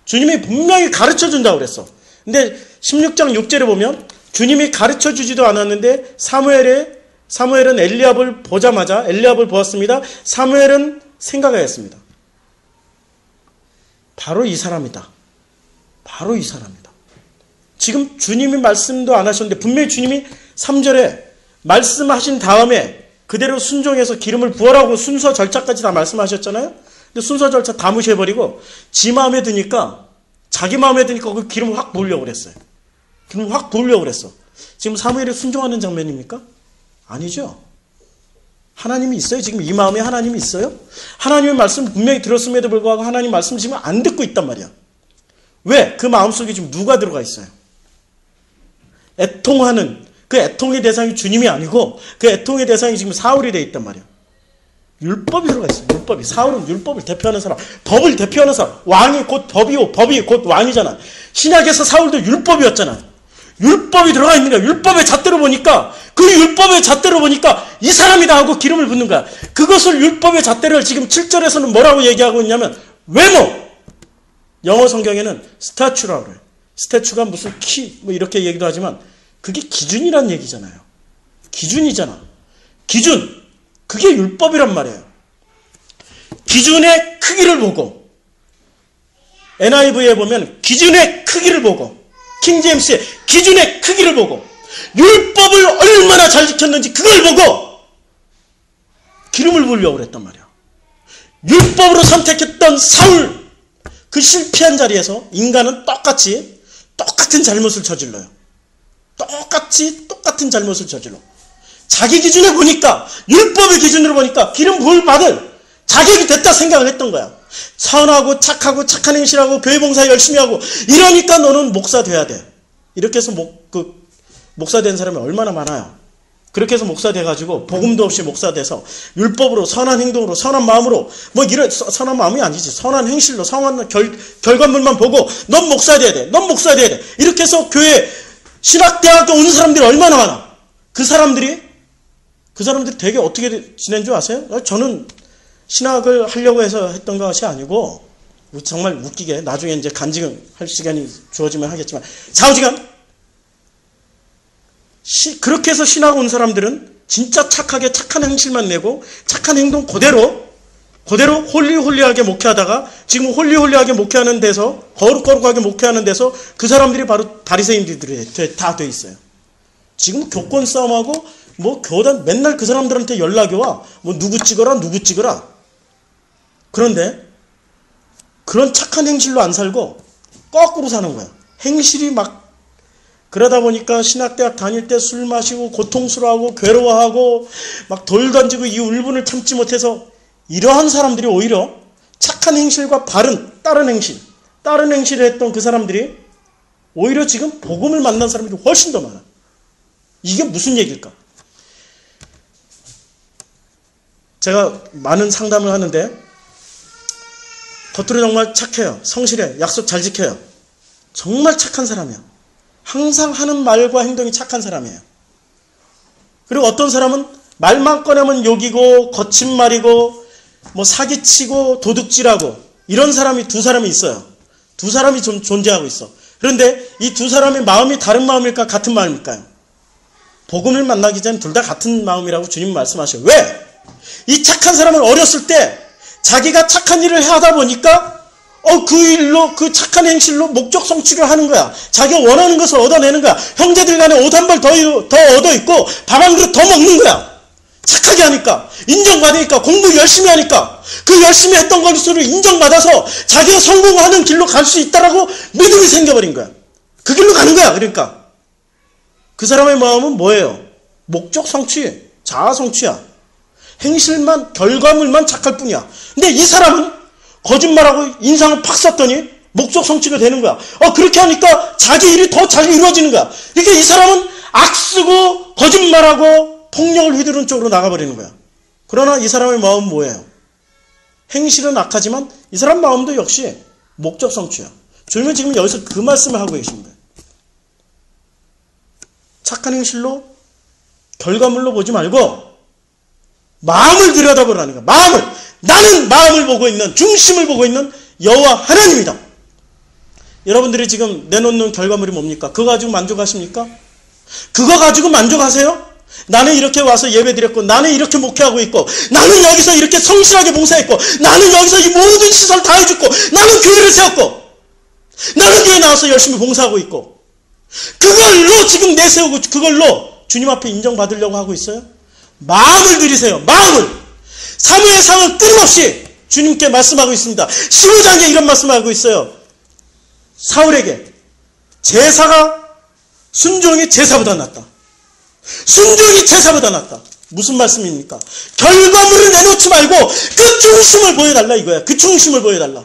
주님이 분명히 가르쳐준다고 그랬어. 근데 16장 6절에 보면 주님이 가르쳐주지도 않았는데 사무엘은 엘리압을 보자마자 엘리압을 보았습니다. 사무엘은 생각하였습니다. 바로 이 사람이다. 바로 이 사람이다. 지금 주님이 말씀도 안 하셨는데 분명히 주님이 3절에 말씀하신 다음에 그대로 순종해서 기름을 부어라고 순서 절차까지 다 말씀하셨잖아요. 근데 순서 절차 다 무시해버리고 지 마음에 드니까, 자기 마음에 드니까 그 기름을 확 부으려고 그랬어요. 기름을 확 부으려고 그랬어. 지금 사무엘이 순종하는 장면입니까? 아니죠. 하나님이 있어요. 지금 이 마음에 하나님이 있어요. 하나님의 말씀 분명히 들었음에도 불구하고 하나님 말씀 지금 안 듣고 있단 말이야. 왜? 그 마음속에 지금 누가 들어가 있어요? 애통하는, 그 애통의 대상이 주님이 아니고 그 애통의 대상이 지금 사울이 되어 있단 말이야. 율법이 들어가 있어요. 율법이. 사울은 율법을 대표하는 사람, 법을 대표하는 사람. 왕이 곧 법이고 법이 곧 왕이잖아. 신약에서 사울도 율법이었잖아. 율법이 들어가 있는 거야. 율법의 잣대로 보니까, 그 율법의 잣대로 보니까 이 사람이다 하고 기름을 붓는 거야. 그것을 율법의 잣대를 지금 7절에서는 뭐라고 얘기하고 있냐면 외모. 영어 성경에는 스타츄라고 그래요. 스태츄가 무슨 키 뭐 이렇게 얘기도 하지만 그게 기준이란 얘기잖아요. 기준이잖아. 기준. 그게 율법이란 말이에요. 기준의 크기를 보고, NIV에 보면 기준의 크기를 보고, 킹제임스의 기준의 크기를 보고, 율법을 얼마나 잘 지켰는지 그걸 보고 기름을 부으려고 그랬단 말이야. 율법으로 선택했던 사울, 그 실패한 자리에서 인간은 똑같은 잘못을 저질러요. 똑같은 잘못을 저질러. 자기 기준에 보니까, 율법의 기준으로 보니까 기름 부을 받을 자격이 됐다 생각을 했던 거야. 선하고 착하고 착한 행실하고 교회 봉사 열심히 하고 이러니까 너는 목사 돼야 돼. 이렇게 해서 목사 된 사람이 얼마나 많아요. 그렇게 해서 목사 돼가지고 복음도 없이 목사 돼서 율법으로, 선한 행동으로, 선한 마음으로, 뭐 이런 선한 마음이 아니지, 선한 행실로, 선한 결과물만 보고 넌 목사 돼야 돼, 넌 목사 돼야 돼. 이렇게 해서 교회 신학대학교 오는 사람들이 얼마나 많아. 그 사람들이 되게 어떻게 지낸 줄 아세요? 저는 신학을 하려고 해서 했던 것이 아니고, 정말 웃기게 나중에 이제 간증할 시간이 주어지면 하겠지만, 좌우지간 그렇게 해서 신학 온 사람들은 진짜 착하게 착한 행실만 내고 착한 행동 그대로 홀리홀리하게 목회하다가 지금 홀리홀리하게 목회하는 데서, 거룩하게 목회하는 데서 그 사람들이 바로 바리새인들이 다 돼 있어요. 지금 교권 싸움하고 뭐 교단 맨날 그 사람들한테 연락이 와. 뭐 누구 찍어라 누구 찍어라. 그런데 그런 착한 행실로 안 살고 거꾸로 사는 거야. 행실이 막 그러다 보니까 신학대학 다닐 때 술 마시고 고통스러워하고 괴로워하고 막 돌 던지고 이 울분을 참지 못해서 이러한 사람들이 오히려 착한 행실과 다른 행실을 했던 그 사람들이 오히려 지금 복음을 만난 사람들이 훨씬 더 많아. 이게 무슨 얘기일까? 제가 많은 상담을 하는데 겉으로 정말 착해요. 성실해. 약속 잘 지켜요. 정말 착한 사람이에요. 항상 하는 말과 행동이 착한 사람이에요. 그리고 어떤 사람은 말만 꺼내면 욕이고 거친 말이고 뭐 사기치고 도둑질하고 이런 사람이 두 사람이 있어요. 두 사람이 좀 존재하고 있어. 그런데 이 두 사람의 마음이 다른 마음일까 같은 마음일까요? 복음을 만나기 전에 둘 다 같은 마음이라고 주님 말씀하셔요. 왜? 이 착한 사람은 어렸을 때 자기가 착한 일을 하다 보니까 그 일로 그 착한 행실로 목적 성취를 하는 거야. 자기가 원하는 것을 얻어내는 거야. 형제들 간에 옷 한 벌 더 얻어 입고 밥 한 그릇 더 먹는 거야. 착하게 하니까 인정받으니까 공부 열심히 하니까 그 열심히 했던 것으로 인정받아서 자기가 성공하는 길로 갈 수 있다라고 믿음이 생겨버린 거야. 그 길로 가는 거야. 그러니까 그 사람의 마음은 뭐예요? 목적 성취, 자아 성취야. 행실만 결과물만 착할 뿐이야. 근데 이 사람은 거짓말하고 인상을 팍 썼더니 목적 성취가 되는 거야. 그렇게 하니까 자기 일이 더 잘 이루어지는 거야. 그러니까 이 사람은 악쓰고 거짓말하고 폭력을 휘두르는 쪽으로 나가버리는 거야. 그러나 이 사람의 마음은 뭐예요? 행실은 악하지만 이 사람 마음도 역시 목적 성취야. 주님은 지금 여기서 그 말씀을 하고 계십니다. 착한 행실로 결과물로 보지 말고 마음을 들여다보라는 거야. 마음을. 나는 마음을 보고 있는, 중심을 보고 있는 여호와 하나님이다. 여러분들이 지금 내놓는 결과물이 뭡니까? 그거 가지고 만족하십니까? 그거 가지고 만족하세요? 나는 이렇게 와서 예배 드렸고, 나는 이렇게 목회하고 있고, 나는 여기서 이렇게 성실하게 봉사했고, 나는 여기서 이 모든 시설 다 해줬고, 나는 교회를 세웠고, 나는 교회 나와서 열심히 봉사하고 있고, 그걸로 지금 내세우고 그걸로 주님 앞에 인정받으려고 하고 있어요? 마음을 들이세요. 마음을. 사무엘상은 끊임없이 주님께 말씀하고 있습니다. 15장에 이런 말씀을 하고 있어요. 사울에게 제사가 순종이 제사보다 낫다. 순종이 제사보다 낫다. 무슨 말씀입니까? 결과물을 내놓지 말고 그 중심을 보여달라 이거야. 그 중심을 보여달라.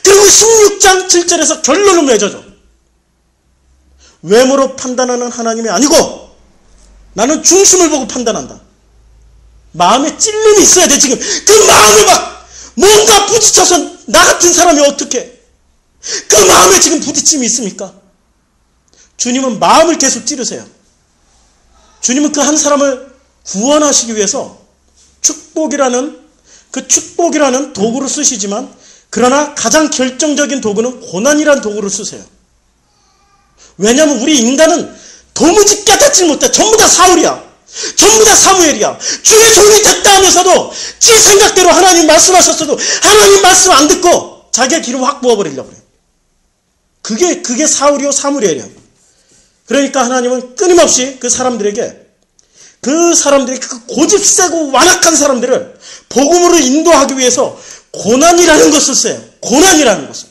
그리고 16장 7절에서 결론을 맺어줘. 외모로 판단하는 하나님이 아니고 나는 중심을 보고 판단한다. 마음에 찔림이 있어야 돼. 지금 그 마음을 막 뭔가 부딪혀서 나 같은 사람이 어떻게 그 마음에 지금 부딪힘이 있습니까? 주님은 마음을 계속 찌르세요. 주님은 그 한 사람을 구원하시기 위해서 축복이라는 도구를 쓰시지만 그러나 가장 결정적인 도구는 고난이라는 도구를 쓰세요. 왜냐하면 우리 인간은 도무지 깨닫지 못해. 전부 다 사울이야. 전부 다 사무엘이야. 주의 종이 됐다 하면서도 지 생각대로 하나님 말씀하셨어도 하나님 말씀 안 듣고 자기가 기름 확 부어버리려고 그래요. 그게 사울이요 사무엘이에요. 그러니까 하나님은 끊임없이 그 사람들에게 그 고집 세고 완악한 사람들을 복음으로 인도하기 위해서 고난이라는 것을 써요. 고난이라는 것을.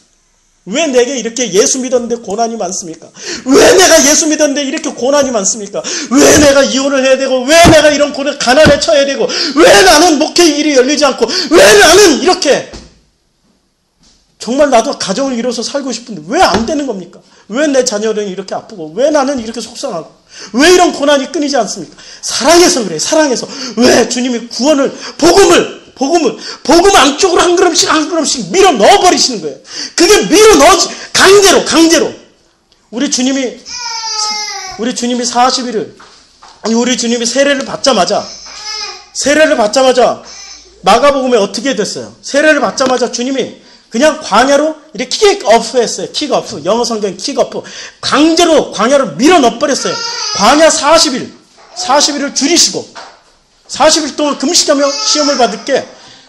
왜 내게 이렇게 예수 믿었는데 고난이 많습니까? 왜 내가 예수 믿었는데 이렇게 고난이 많습니까? 왜 내가 이혼을 해야 되고, 왜 내가 이런 가난에 처해야 되고, 왜 나는 목회 일이 열리지 않고, 왜 나는 이렇게 정말 나도 가정을 이뤄서 살고 싶은데 왜 안 되는 겁니까? 왜 내 자녀는 이렇게 아프고, 왜 나는 이렇게 속상하고, 왜 이런 고난이 끊이지 않습니까? 사랑해서 그래. 사랑해서. 왜 주님이 복음 안쪽으로 한 걸음씩 밀어 넣어버리시는 거예요. 그게 밀어 넣어지, 강제로. 우리 주님이 40일을, 우리 주님이 세례를 받자마자, 마가복음에 어떻게 됐어요? 세례를 받자마자 주님이 그냥 광야로 이렇게 킥오프 했어요. 킥오프. 영어 성경 킥오프. 강제로 광야로 밀어 넣어버렸어요. 광야 40일을 줄이시고, 40일 동안 금식하며 시험을 받을 게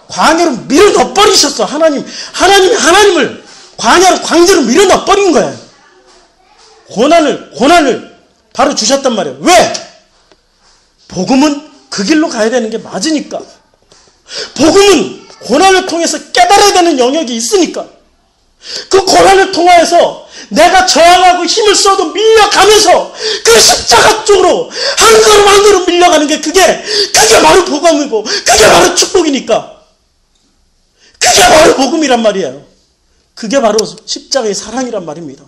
광야로 밀어 넣어버리셨어. 하나님을 광야로 강제로 밀어 넣어버린 거예요. 고난을 바로 주셨단 말이에요. 왜? 복음은 그 길로 가야 되는 게 맞으니까. 복음은 고난을 통해서 깨달아야 되는 영역이 있으니까. 그 고난을 통하여서 내가 저항하고 힘을 써도 밀려가면서 그 십자가 쪽으로 한 걸음 한 걸음 밀려가는 게 그게 바로 복음이고 그게 바로 축복이니까. 그게 바로 복음이란 말이에요. 그게 바로 십자가의 사랑이란 말입니다.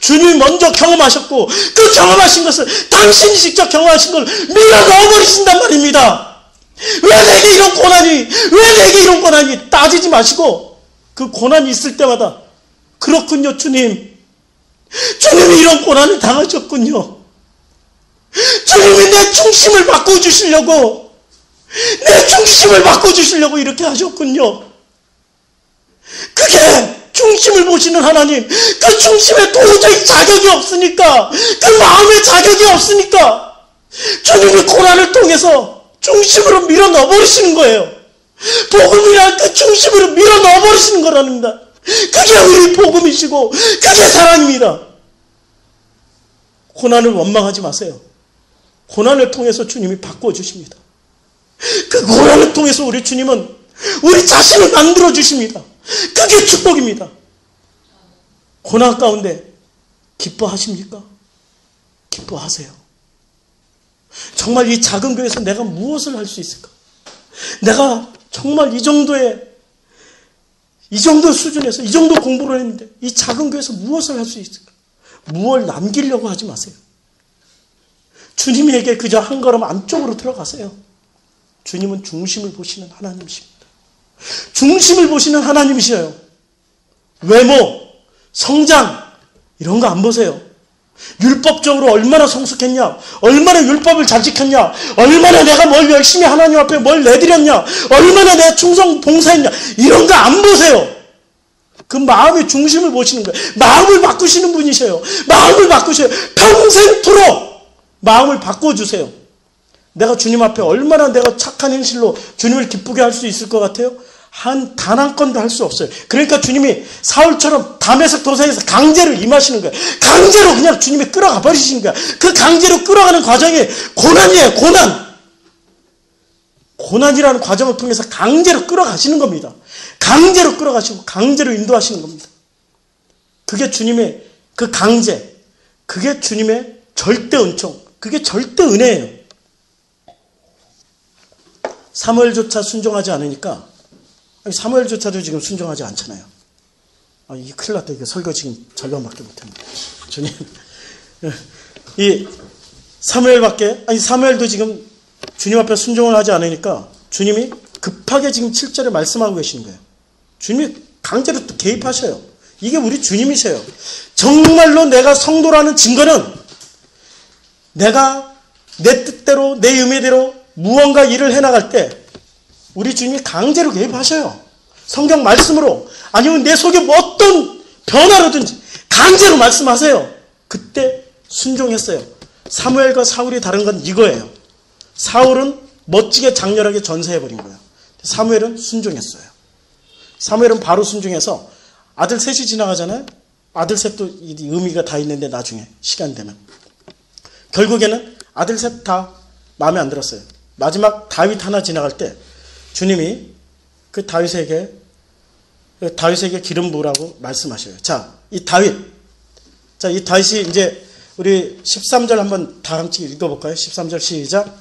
주님이 먼저 경험하셨고 그 경험하신 것을 당신이 직접 경험하신 걸 밀어 넣어버리신단 말입니다. 왜 내게 이런 고난이 따지지 마시고 그 고난이 있을 때마다 그렇군요 주님이 이런 고난을 당하셨군요. 주님이 내 중심을 바꿔주시려고 이렇게 하셨군요. 그게 중심을 보시는 하나님, 그 중심에 도저히 자격이 없으니까, 그 마음에 자격이 없으니까 주님이 고난을 통해서 중심으로 밀어 넣어버리시는 거예요. 복음이란 그 중심으로 밀어 넣어버리시는 거랍니다. 그게 우리 복음이시고 그게 사랑입니다. 고난을 원망하지 마세요. 고난을 통해서 주님이 바꿔주십니다. 그 고난을 통해서 우리 주님은 우리 자신을 만들어주십니다. 그게 축복입니다. 고난 가운데 기뻐하십니까? 기뻐하세요. 정말 이 작은 교회에서 내가 무엇을 할 수 있을까? 내가 정말 이 정도 수준에서 이 정도 공부를 했는데 이 작은 교회에서 무엇을 할 수 있을까? 무엇을 남기려고 하지 마세요. 주님에게 그저 한 걸음 안쪽으로 들어가세요. 주님은 중심을 보시는 하나님이십니다. 중심을 보시는 하나님이셔요. 외모, 성장 이런 거 안 보세요. 율법적으로 얼마나 성숙했냐, 얼마나 율법을 잘 지켰냐, 얼마나 내가 뭘 열심히 하나님 앞에 뭘 내드렸냐, 얼마나 내가 충성 봉사했냐, 이런 거 안 보세요. 그 마음의 중심을 보시는 거예요. 마음을 바꾸시는 분이셔요. 마음을 바꾸셔요. 평생토록 마음을 바꿔주세요. 내가 주님 앞에 얼마나 내가 착한 행실로 주님을 기쁘게 할 수 있을 것 같아요? 단 한 건도 할 수 없어요. 그러니까 주님이 사울처럼 다메섹 도상에서 강제로 임하시는 거예요. 강제로 그냥 주님이 끌어가 버리시는 거예요. 그 강제로 끌어가는 과정이 고난이에요. 고난이라는 과정을 통해서 강제로 끌어가시는 겁니다. 강제로 끌어가시고 강제로 인도하시는 겁니다. 그게 주님의 그 강제, 그게 주님의 절대 은총, 그게 절대 은혜예요. 사무엘조차 순종하지 않으니까, 사무엘조차도 지금 순종하지 않잖아요. 이게 큰일 났다. 이거 설교 지금 절반밖에 못했네. 주님. 이 사무엘도 지금 주님 앞에 순종을 하지 않으니까 주님이 급하게 지금 7절에 말씀하고 계시는 거예요. 주님이 강제로 또 개입하셔요. 이게 우리 주님이세요. 정말로 내가 성도라는 증거는 내가 내 뜻대로 내 의미대로 무언가 일을 해나갈 때 우리 주님이 강제로 개입하셔요. 성경 말씀으로 아니면 내 속에 뭐 어떤 변화로든지 강제로 말씀하세요. 그때 순종했어요. 사무엘과 사울이 다른 건 이거예요. 사울은 멋지게 장렬하게 전사해버린 거예요. 사무엘은 순종했어요. 사무엘은 바로 순종해서 아들 셋이 지나가잖아요. 아들 셋도 의미가 다 있는데 나중에 시간 되면 결국에는 아들 셋 다 마음에 안 들었어요. 마지막 다윗 하나 지나갈 때 주님이 그 다윗에게 기름 부으라고 말씀하셔요. 이 다윗이 이제 우리 13절 한번 다 같이 읽어볼까요? 13절 시작.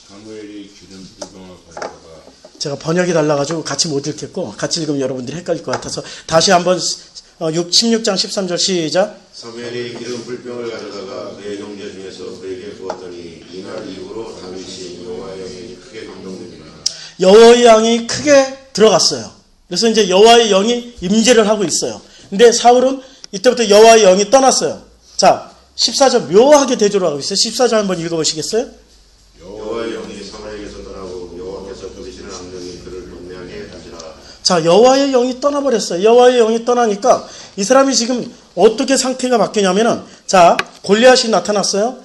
사무엘이 기름 불병을 가져다가 제가 번역이 달라가지고 같이 못 읽겠고 같이 읽으면 여러분들이 헷갈릴 것 같아서 다시 한번 16장 13절 시작. 사무엘이 기름 불병을 가져다가 그의 형제 중에서 그에게 부었더니 이날 이후로 다윗이 여호와의 영이 크게 감동됩니다. 여호와의 영이 크게 들어갔어요. 그래서 이제 여호와의 영이 임재를 하고 있어요. 근데 사울은 이때부터 여호와의 영이 떠났어요. 자, 14절 묘하게 대조를 하고 있어요. 14절 한번 읽어보시겠어요? 여호와의 영이 사무엘에게서 떠나고 여호와께서 부리시는 악령이 그를 동네하게 하시라. 자, 여호와의 영이 떠나버렸어요. 여호와의 영이 떠나니까 이 사람이 지금 어떻게 상태가 바뀌냐면은, 자, 골리앗이 나타났어요.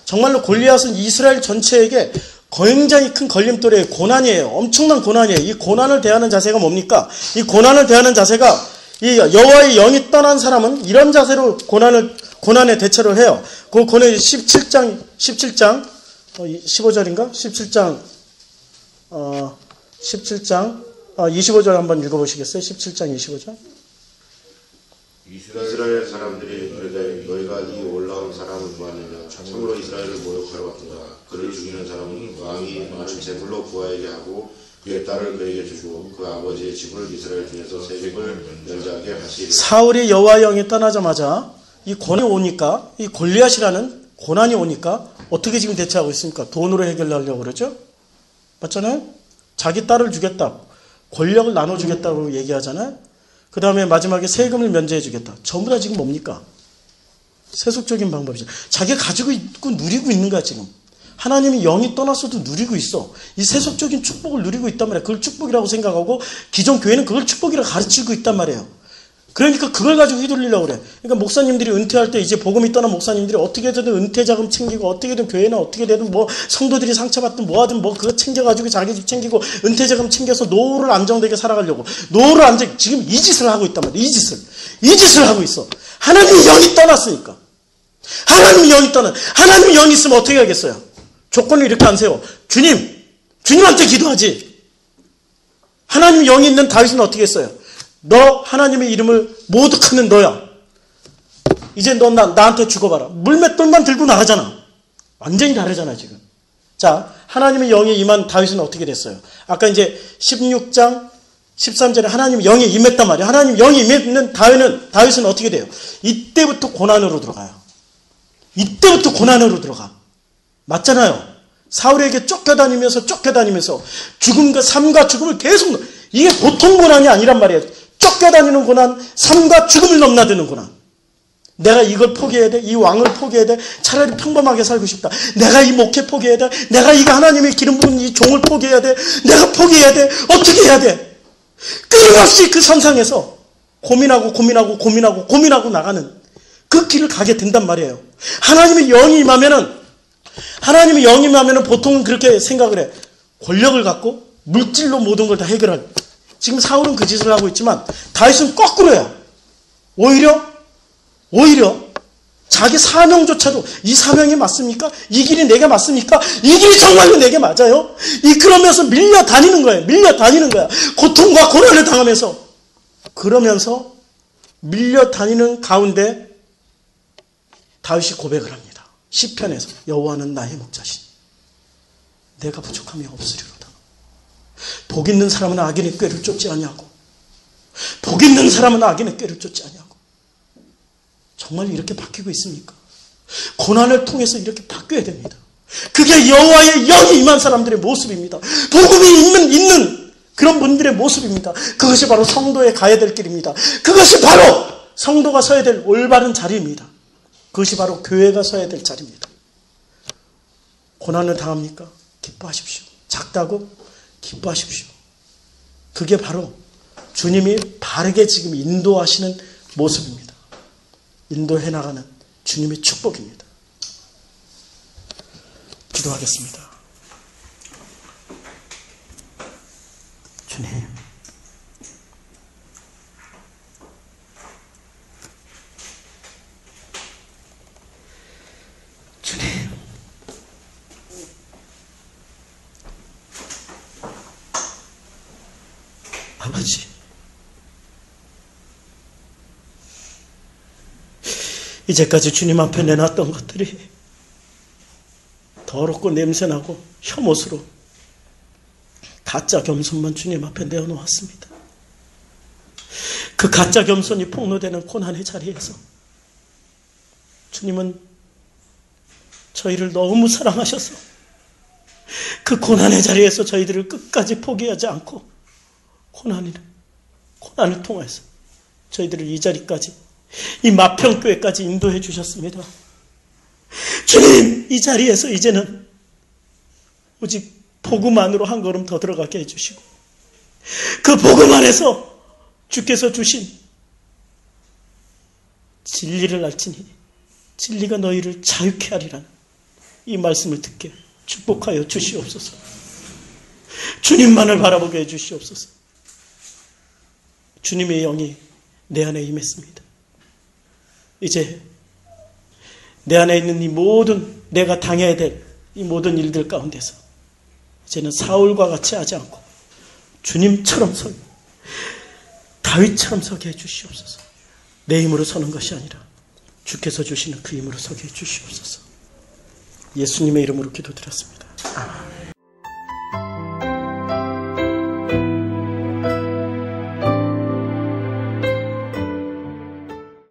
정말로 골리앗은 이스라엘 전체에게 굉장히 큰 걸림돌이에요. 고난이에요. 엄청난 고난이에요. 이 고난을 대하는 자세가 뭡니까? 이 고난을 대하는 자세가 이 여호와의 영이 떠난 사람은 이런 자세로 고난에 대처를 해요. 그 고난 17장 15절인가? 17장 25절 한번 읽어보시겠어요? 17장 25절. 이스라엘 사람들이 이르되 너희가 이 올라온 사람을 보았느냐 참으로 이스라엘을 모욕하러 왔도다. 그를 죽이는 사람은 왕이 많은 제물로 구하에게 하고 그의 딸을 그에게 주고 그 아버지의 집을 이스라엘 중에서 세 집을 면제하게 하시리라. 사울이 여호와의 영이 떠나자마자 이 고난이 오니까, 이 골리앗이라는 고난이 오니까 어떻게 지금 대처하고 있습니까? 돈으로 해결하려고 그러죠? 맞잖아요? 자기 딸을 주겠다. 권력을 나눠주겠다고 얘기하잖아요? 그 다음에 마지막에 세금을 면제해주겠다. 전부 다 지금 뭡니까? 세속적인 방법이죠. 자기가 가지고 있고 누리고 있는 거야, 지금. 하나님이 영이 떠났어도 누리고 있어. 이 세속적인 축복을 누리고 있단 말이야. 그걸 축복이라고 생각하고 기존 교회는 그걸 축복이라고 가르치고 있단 말이에요. 그러니까 그걸 가지고 휘둘리려고 그래. 그러니까 목사님들이 은퇴할 때 이제 복음이 떠난 목사님들이 어떻게든 은퇴 자금 챙기고 어떻게든 교회는 어떻게 되든 뭐 성도들이 상처받든 뭐 하든 뭐 그거 챙겨가지고 자기 집 챙기고 은퇴 자금 챙겨서 노후를 안정되게 살아가려고 노후를 지금 이 짓을 하고 있단 말이야. 이 짓을 하고 있어. 하나님의 영이 떠났으니까. 하나님의 영이 있으면 어떻게 하겠어요? 조건을 이렇게 안 세워. 주님한테 기도하지. 하나님의 영이 있는 다윗은 어떻게 했어요? 너 하나님의 이름을 모독하는 너야. 이제 너 나한테 죽어봐라. 물맷돌만 들고 나가잖아. 완전히 다르잖아 지금. 자, 하나님의 영이 임한 다윗은 어떻게 됐어요? 아까 이제 16장 13절에 하나님의 영이 임했단 말이에요. 하나님의 영이 임했는 다윗은 어떻게 돼요? 이때부터 고난으로 들어가요. 이때부터 고난으로 들어가. 맞잖아요. 사울에게 쫓겨다니면서 죽음과 삶과 죽음을 계속, 이게 보통 고난이 아니란 말이에요. 쫓겨다니는 고난, 삶과 죽음을 넘나드는 고난. 내가 이걸 포기해야 돼. 이 왕을 포기해야 돼. 차라리 평범하게 살고 싶다. 내가 이 목회 포기해야 돼. 내가 이거 하나님의 기름 부은 이 종을 포기해야 돼. 내가 포기해야 돼. 어떻게 해야 돼? 끊임없이 그 선상에서 고민하고 나가는 그 길을 가게 된단 말이에요. 하나님의 영이 임하면은 보통은 그렇게 생각을 해. 권력을 갖고 물질로 모든 걸 다 해결할. 지금 사울은 그 짓을 하고 있지만 다윗은 거꾸로야. 오히려 자기 사명조차도 이 사명이 맞습니까? 이 길이 내게 맞습니까? 이 길이 정말로 내게 맞아요? 그러면서 밀려다니는 거야. 고통과 고난을 당하면서. 그러면서 밀려다니는 가운데 다윗이 고백을 합니다. 시편에서 여호와는 나의 목자시니 내가 부족함이 없으리로다. 복 있는 사람은 악인의 꾀를 쫓지 아니하고 정말 이렇게 바뀌고 있습니까? 고난을 통해서 이렇게 바뀌어야 됩니다. 그게 여호와의 영이 임한 사람들의 모습입니다. 복음이 있는 그런 분들의 모습입니다. 그것이 바로 성도에 가야 될 길입니다. 그것이 바로 성도가 서야 될 올바른 자리입니다. 그것이 바로 교회가 서야 될 자리입니다. 고난을 당합니까? 기뻐하십시오. 작다고 기뻐하십시오. 그게 바로 주님이 바르게 지금 인도하시는 모습입니다. 인도해 나가는 주님의 축복입니다. 기도하겠습니다. 주님, 아버지, 이제까지 주님 앞에 내놨던 것들이 더럽고 냄새나고 혐오스러워 가짜 겸손만 주님 앞에 내어놓았습니다. 그 가짜 겸손이 폭로되는 고난의 자리에서 주님은 저희를 너무 사랑하셔서 그 고난의 자리에서 저희들을 끝까지 포기하지 않고 고난을 통해서 저희들을 이 자리까지, 이 마평교회까지 인도해 주셨습니다. 주님, 이 자리에서 이제는 오직 복음 안으로 한 걸음 더 들어가게 해주시고 그 복음 안에서 주께서 주신 진리를 알지니 진리가 너희를 자유케 하리라는 이 말씀을 듣게 축복하여 주시옵소서. 주님만을 바라보게 해주시옵소서. 주님의 영이 내 안에 임했습니다. 이제 내 안에 있는 이 모든 내가 당해야 될 이 모든 일들 가운데서 이제는 사울과 같이 하지 않고 주님처럼 다윗처럼 서게 해주시옵소서. 내 힘으로 서는 것이 아니라 주께서 주시는 그 힘으로 서게 해주시옵소서. 예수님의 이름으로 기도드렸습니다. 아멘.